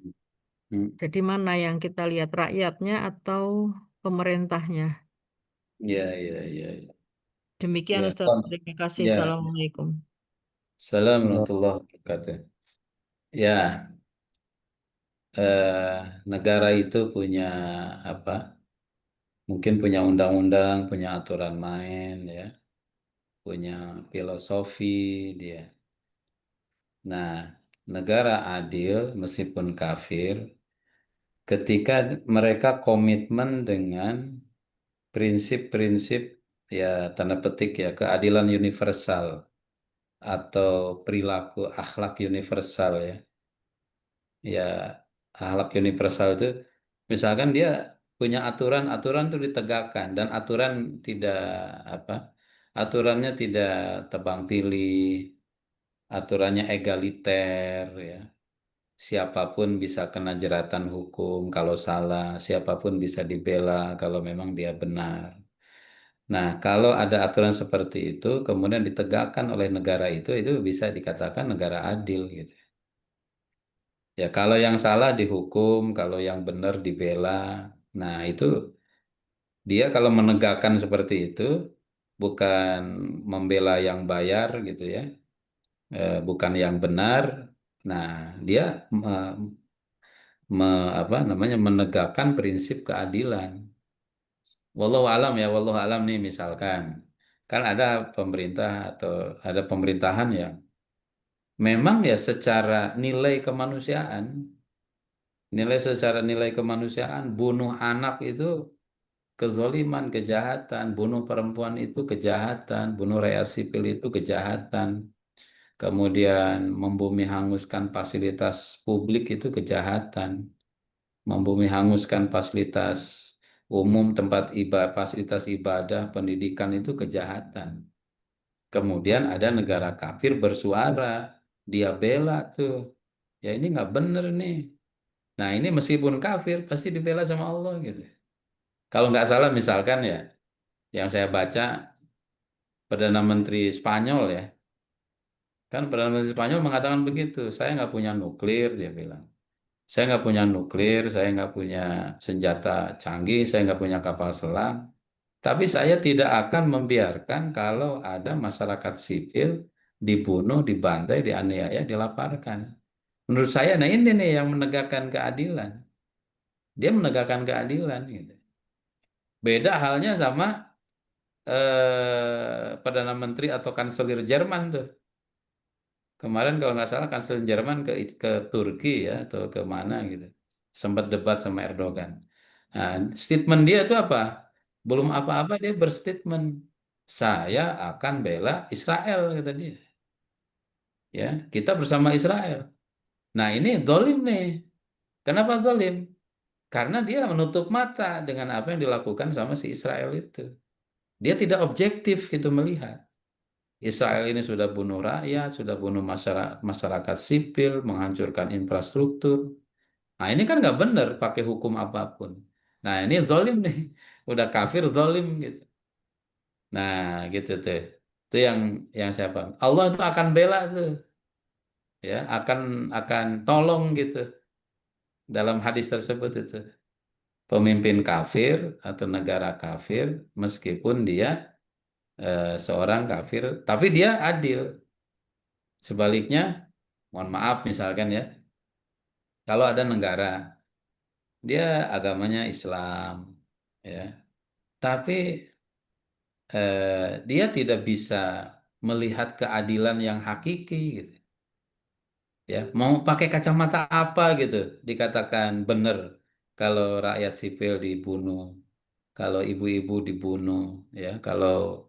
hmm. Jadi mana yang kita lihat rakyatnya atau pemerintahnya? Ya, ya, ya, ya. Demikian Ya, Ustaz. Terima kasih. ya. Assalamualaikum. Assalamualaikum warahmatullahi wabarakatuh. Ya, negara itu punya apa? Mungkin punya undang-undang, punya aturan main, ya, punya filosofi dia. Nah, negara adil meskipun kafir, ketika mereka komitmen dengan prinsip-prinsip ya tanda petik ya keadilan universal atau perilaku akhlak universal ya. Ya, akhlak universal itu misalkan dia punya aturan-aturan itu ditegakkan dan aturan tidak apa? Aturannya tidak tebang pilih, aturannya egaliter ya. Siapapun bisa kena jeratan hukum kalau salah, siapapun bisa dibela kalau memang dia benar. Nah, kalau ada aturan seperti itu kemudian ditegakkan oleh negara itu bisa dikatakan negara adil gitu. Ya, kalau yang salah dihukum, kalau yang benar dibela. Nah, itu dia kalau menegakkan seperti itu, bukan membela yang bayar gitu ya, bukan yang benar. Nah, dia apa namanya menegakkan prinsip keadilan. Wallahu alam ya, wallahu alam nih misalkan, kan ada pemerintah atau ada pemerintahan yang memang ya secara nilai kemanusiaan. Nilai kemanusiaan, bunuh anak itu kezoliman, kejahatan, bunuh perempuan itu kejahatan, bunuh rakyat sipil itu kejahatan, kemudian membumi hanguskan fasilitas publik itu kejahatan, membumi hanguskan fasilitas umum, tempat ibadah, fasilitas ibadah, pendidikan itu kejahatan. Kemudian ada negara kafir bersuara, dia bela tuh, ya ini nggak bener nih. Nah ini meskipun kafir pasti dibela sama Allah gitu. Kalau nggak salah misalkan ya, yang saya baca Perdana Menteri Spanyol ya, kan Perdana Menteri Spanyol mengatakan begitu, saya nggak punya nuklir, dia bilang. Saya nggak punya nuklir, saya nggak punya senjata canggih, saya nggak punya kapal selam, tapi saya tidak akan membiarkan kalau ada masyarakat sipil dibunuh, dibantai, dianiaya, dilaparkan. Menurut saya, nah ini nih yang menegakkan keadilan. Dia menegakkan keadilan gitu. Beda halnya sama Perdana Menteri atau Kanselir Jerman tuh. Kemarin kalau nggak salah Kanselir Jerman ke Turki ya atau ke mana gitu. Sempat debat sama Erdogan. Nah, statement dia itu apa? Belum apa-apa dia berstatement, saya akan bela Israel kata dia. Ya, kita bersama Israel. Nah, ini zalim nih. Kenapa zalim? Karena dia menutup mata dengan apa yang dilakukan sama si Israel itu. Dia tidak objektif gitu melihat. Israel ini sudah bunuh rakyat, sudah bunuh masyarakat sipil, menghancurkan infrastruktur. Nah ini kan nggak benar pakai hukum apapun. Nah ini zolim nih, udah kafir zolim gitu. Nah gitu tuh, itu yang saya paham. Allah itu akan bela tuh, ya akan tolong gitu dalam hadis tersebut itu. pemimpin kafir atau negara kafir meskipun dia seorang kafir, tapi dia adil. Sebaliknya, mohon maaf misalkan ya, kalau ada negara dia agamanya Islam, ya, tapi dia tidak bisa melihat keadilan yang hakiki, gitu. Ya, mau pakai kacamata apa gitu, dikatakan benar kalau rakyat sipil dibunuh, kalau ibu-ibu dibunuh, ya, kalau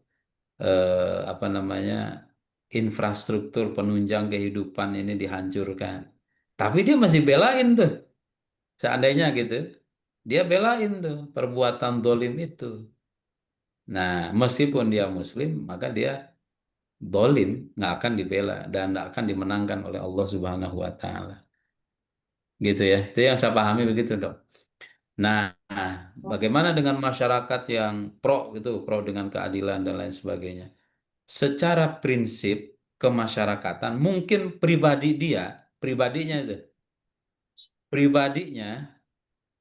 apa namanya infrastruktur penunjang kehidupan ini dihancurkan. Tapi dia masih belain tuh, seandainya gitu, dia belain tuh perbuatan dolim itu. Nah, meskipun dia Muslim, maka dia dolim, nggak akan dibela dan nggak akan dimenangkan oleh Allah Subhanahu Wa Taala. Gitu ya, itu yang saya pahami begitu dok. Nah, bagaimana dengan masyarakat yang pro gitu, pro dengan keadilan dan lain sebagainya? Secara prinsip kemasyarakatan mungkin pribadinya itu pribadinya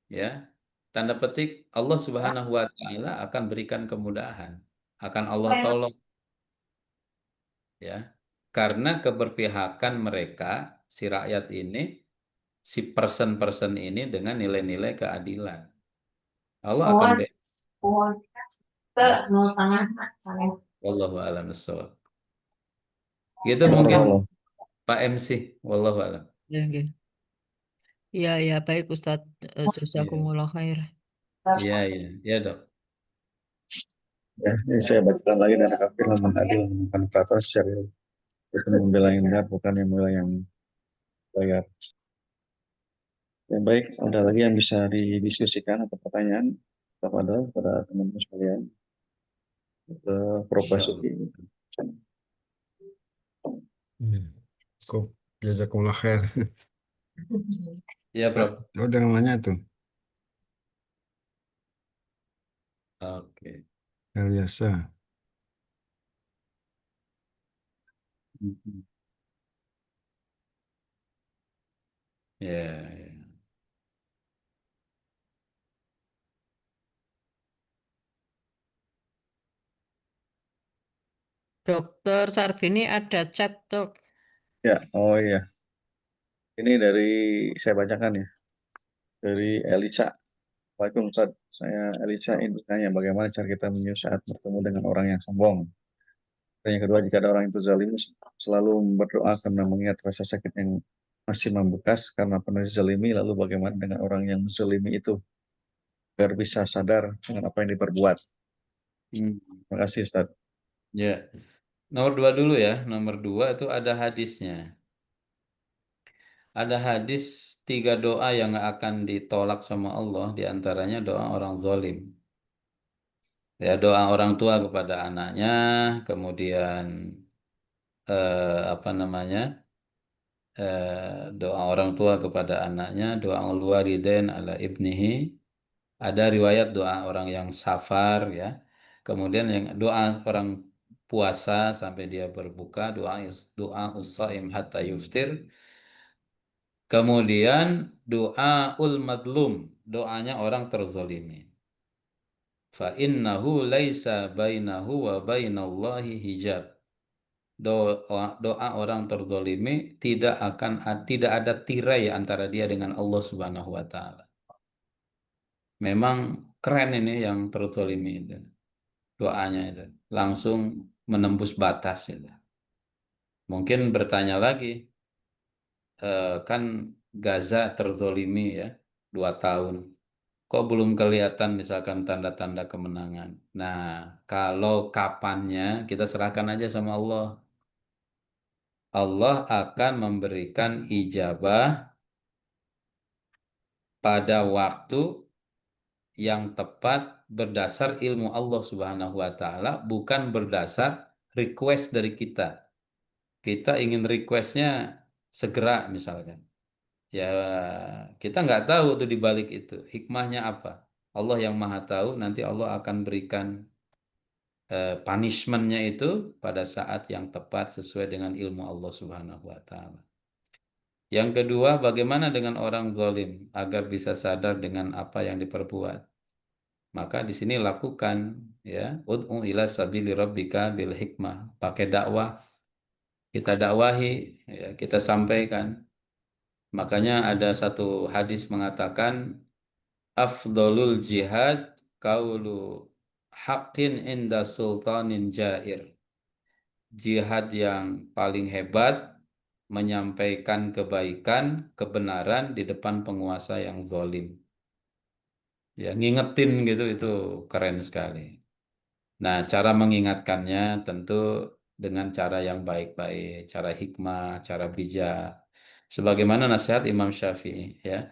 ya, tanda petik Allah Subhanahu wa taala akan berikan kemudahan, akan Allah tolong ya, karena keberpihakan mereka, si rakyat ini, si person-person ini dengan nilai-nilai keadilan, Allah akan ya. Wallahu a'lam bishawab. Gitu mungkin Allah. Pak MC, wallahu a'lam. Ya, nggih. Iya, ya, baik Ustadz. Iya, Jazakumullah khair. iya, iya, iya dok. Ya, ini saya bacakan lagi dan kafir lamun adil menemukan operator secara itu membela yang benar bukan yang membela yang bayar. Yang baik, ada lagi yang bisa didiskusikan atau pertanyaan kepada teman-teman sekalian ke Prof. Insya Allah. Basuki. Kok jazakumullah khair. Iya, Prof. Oh, dengan nanya tuh. Oke. Luar biasa. Mhm. Ya, ya. Dokter Sarbini ada chat, dok. Ya, oh iya. Ini dari saya bacakan ya. Dari Elisa. Waalaikumsalam Ustaz. Saya Elisa ingin bertanya bagaimana cara kita menyusul saat bertemu dengan orang yang sombong. Dan yang kedua, jika ada orang yang zalim, selalu berdoa karena mengingat rasa sakit yang masih membekas karena pernah dizalimi, lalu bagaimana dengan orang yang menzalimi itu agar bisa sadar dengan apa yang diperbuat. Hmm. Terima kasih Ustaz. Ya. Nomor 2 dulu ya. Nomor 2 itu ada hadisnya. Ada hadis 3 doa yang nggak akan ditolak sama Allah. Di antaranya doa orang zalim. Ya, doa orang tua kepada anaknya. Kemudian apa namanya? Doa orang tua kepada anaknya. Doa ul walidain ala ibnihi. Ada riwayat doa orang yang safar ya. Kemudian yang doa orang puasa sampai dia berbuka, doa ushaim hatta yuftir. Kemudian doa ul madlum, doanya orang terzolimi. Fa innahu laisa bainahu wa bainallahi hijab. Doa orang terzolimi tidak ada tirai antara dia dengan Allah Subhanahu wa taala. Memang keren ini yang terzolimi itu. Doanya itu langsung menembus batas itu. Mungkin bertanya lagi, kan Gaza terzolimi ya 2 tahun. Kok belum kelihatan misalkan tanda-tanda kemenangan? Nah, kalau kapannya kita serahkan aja sama Allah. Allah akan memberikan ijabah pada waktu yang tepat berdasar ilmu Allah Subhanahu wa taala, bukan berdasar request dari kita. Kita ingin requestnya segera misalkan. Ya kita nggak tahu tuh di balik itu hikmahnya apa. Allah yang maha tahu. Nanti Allah akan berikan punishmentnya itu pada saat yang tepat sesuai dengan ilmu Allah Subhanahu Wa Taala. Yang kedua, bagaimana dengan orang zalim agar bisa sadar dengan apa yang diperbuat? Maka di sini lakukan, ya, ud'u ila sabili rabbika bil hikmah, pakai dakwah, kita dakwahi, ya, kita sampaikan. Makanya ada satu hadis mengatakan afdolul jihad kaulu haqqin inda sultanin jair. Jihad yang paling hebat menyampaikan kebaikan, kebenaran di depan penguasa yang zalim. Ya, ngingetin gitu itu keren sekali. Nah, cara mengingatkannya tentu dengan cara yang baik-baik, cara hikmah, cara bijak. Sebagaimana nasihat Imam Syafi'i, ya.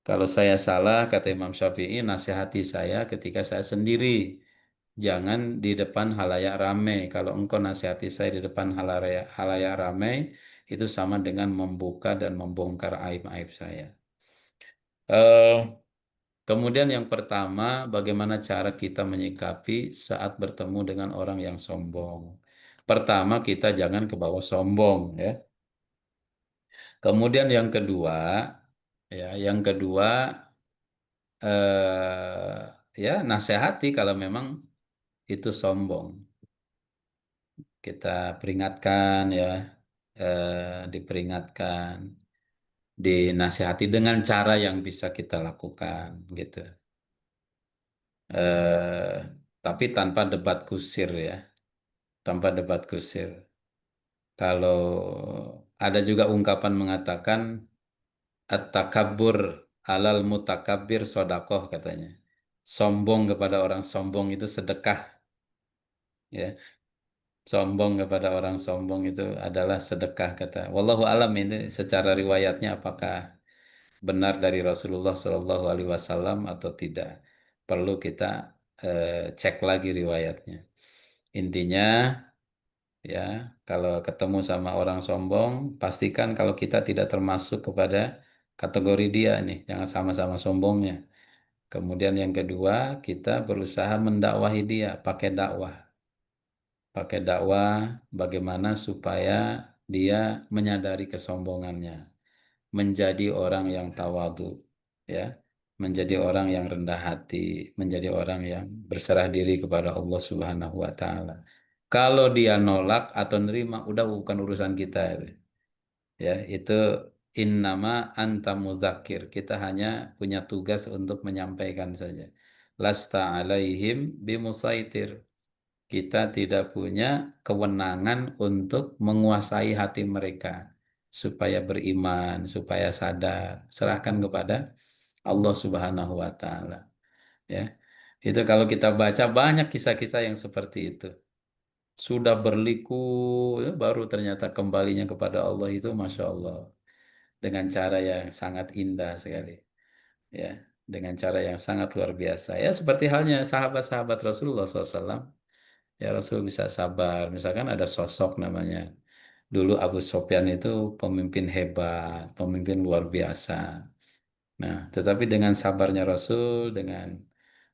Kalau saya salah, kata Imam Syafi'i, nasihati saya ketika saya sendiri. Jangan di depan halayak ramai. Kalau engkau nasihati saya di depan halayak ramai, itu sama dengan membuka dan membongkar aib-aib saya. Eh, Kemudian yang pertama, bagaimana cara kita menyikapi saat bertemu dengan orang yang sombong. Pertama, kita jangan ke bawah sombong, ya. Kemudian yang kedua, ya nasihati kalau memang itu sombong. Kita peringatkan, ya, diperingatkan, dinasihati dengan cara yang bisa kita lakukan, gitu. Eh, tapi tanpa debat kusir, ya, tanpa debat kusir. Kalau ada juga ungkapan mengatakan at-takabbur alal mutakabbir sodakoh, katanya. Sombong kepada orang sombong itu sedekah, ya. Sombong kepada orang sombong itu adalah sedekah, kata. Wallahu alam, ini secara riwayatnya apakah benar dari Rasulullah Shallallahu Alaihi Wasallam atau tidak. Perlu kita cek lagi riwayatnya. Intinya, ya, kalau ketemu sama orang sombong, pastikan kalau kita tidak termasuk kepada kategori dia nih, jangan sama-sama sombongnya. Kemudian yang kedua, kita berusaha mendakwahi dia, pakai dakwah bagaimana supaya dia menyadari kesombongannya, menjadi orang yang tawadu, ya, menjadi orang yang rendah hati, menjadi orang yang berserah diri kepada Allah Subhanahu wa taala. Kalau dia nolak atau nerima, udah bukan urusan kita, ya. Itu innama anta mudzakir. Kita hanya punya tugas untuk menyampaikan saja. Lasta alaihim bimusaitir. Kita tidak punya kewenangan untuk menguasai hati mereka supaya beriman, supaya sadar. Serahkan kepada Allah Subhanahu wa taala, ya. Itu kalau kita baca banyak kisah-kisah yang seperti itu. Sudah berliku, ya, baru ternyata kembalinya kepada Allah itu Masya Allah. Dengan cara yang sangat indah sekali, ya. Dengan cara yang sangat luar biasa. Ya, seperti halnya sahabat-sahabat Rasulullah SAW. Ya, Rasul bisa sabar. Misalkan ada sosok namanya. Dulu Abu Sofyan itu pemimpin hebat, pemimpin luar biasa. Nah, tetapi dengan sabarnya Rasul, dengan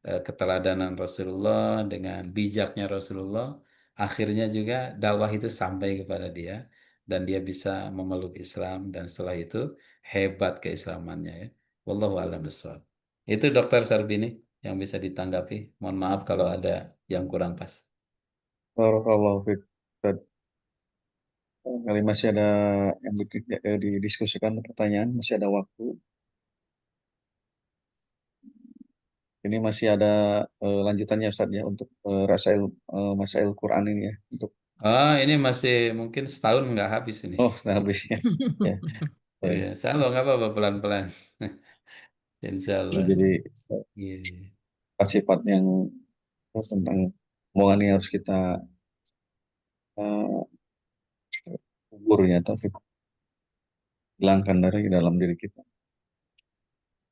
keteladanan Rasulullah, dengan bijaknya Rasulullah, akhirnya juga dakwah itu sampai kepada dia dan dia bisa memeluk Islam dan setelah itu hebat keislamannya, ya. Wallahu a'lam bishawab. Itu Dokter Sarbini yang bisa ditanggapi. Mohon maaf kalau ada yang kurang pas. Barakallahu fiik. Ustaz. Kali masih ada yang didiskusikan pertanyaan, masih ada waktu. Ini masih ada lanjutannya Ustaz ya untuk masail Quran ini ya. Untuk Ini masih mungkin setahun nggak habis ini. sudah habis ya. Ya, baik. Iya, insya Allah nggak apa-apa pelan-pelan. Insya Ini Allah. jadi Iya. sifat yang tentang omongan ini harus kita kubur ya atau kita hilangkan dari dalam diri kita.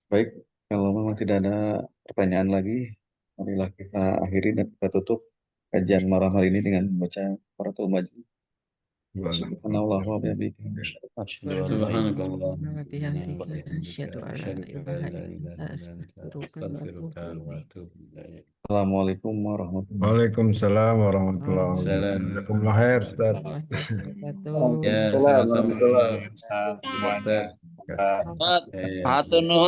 Baik, kalau memang tidak ada pertanyaan lagi, marilah kita akhiri dan kita tutup kajian malam hari ini dengan membaca Qur'atul Majid. Subhanallah wa bihamdihi. Asyhadu an la ilaha سبحانك اللهم وبحمدك وبحمدك أشهد أن لا أشهد إله أن لا إلا إله أنت إلا أنت أستغفرك أستغفرك وأتوب إليك. وأتوب إليك. Assalamualaikum warahmatullahi Waalaikumsalam warahmatullahi wabarakatuh. Salam. Jazakumullah khair, Ustaz. Warahmatullahi wabarakatuh. Ya, Waalaikumsalam sama-sama. warahmatullahi wabarakatuh Dokter. semuanya. Kasih. Eh, Hatur nuhun.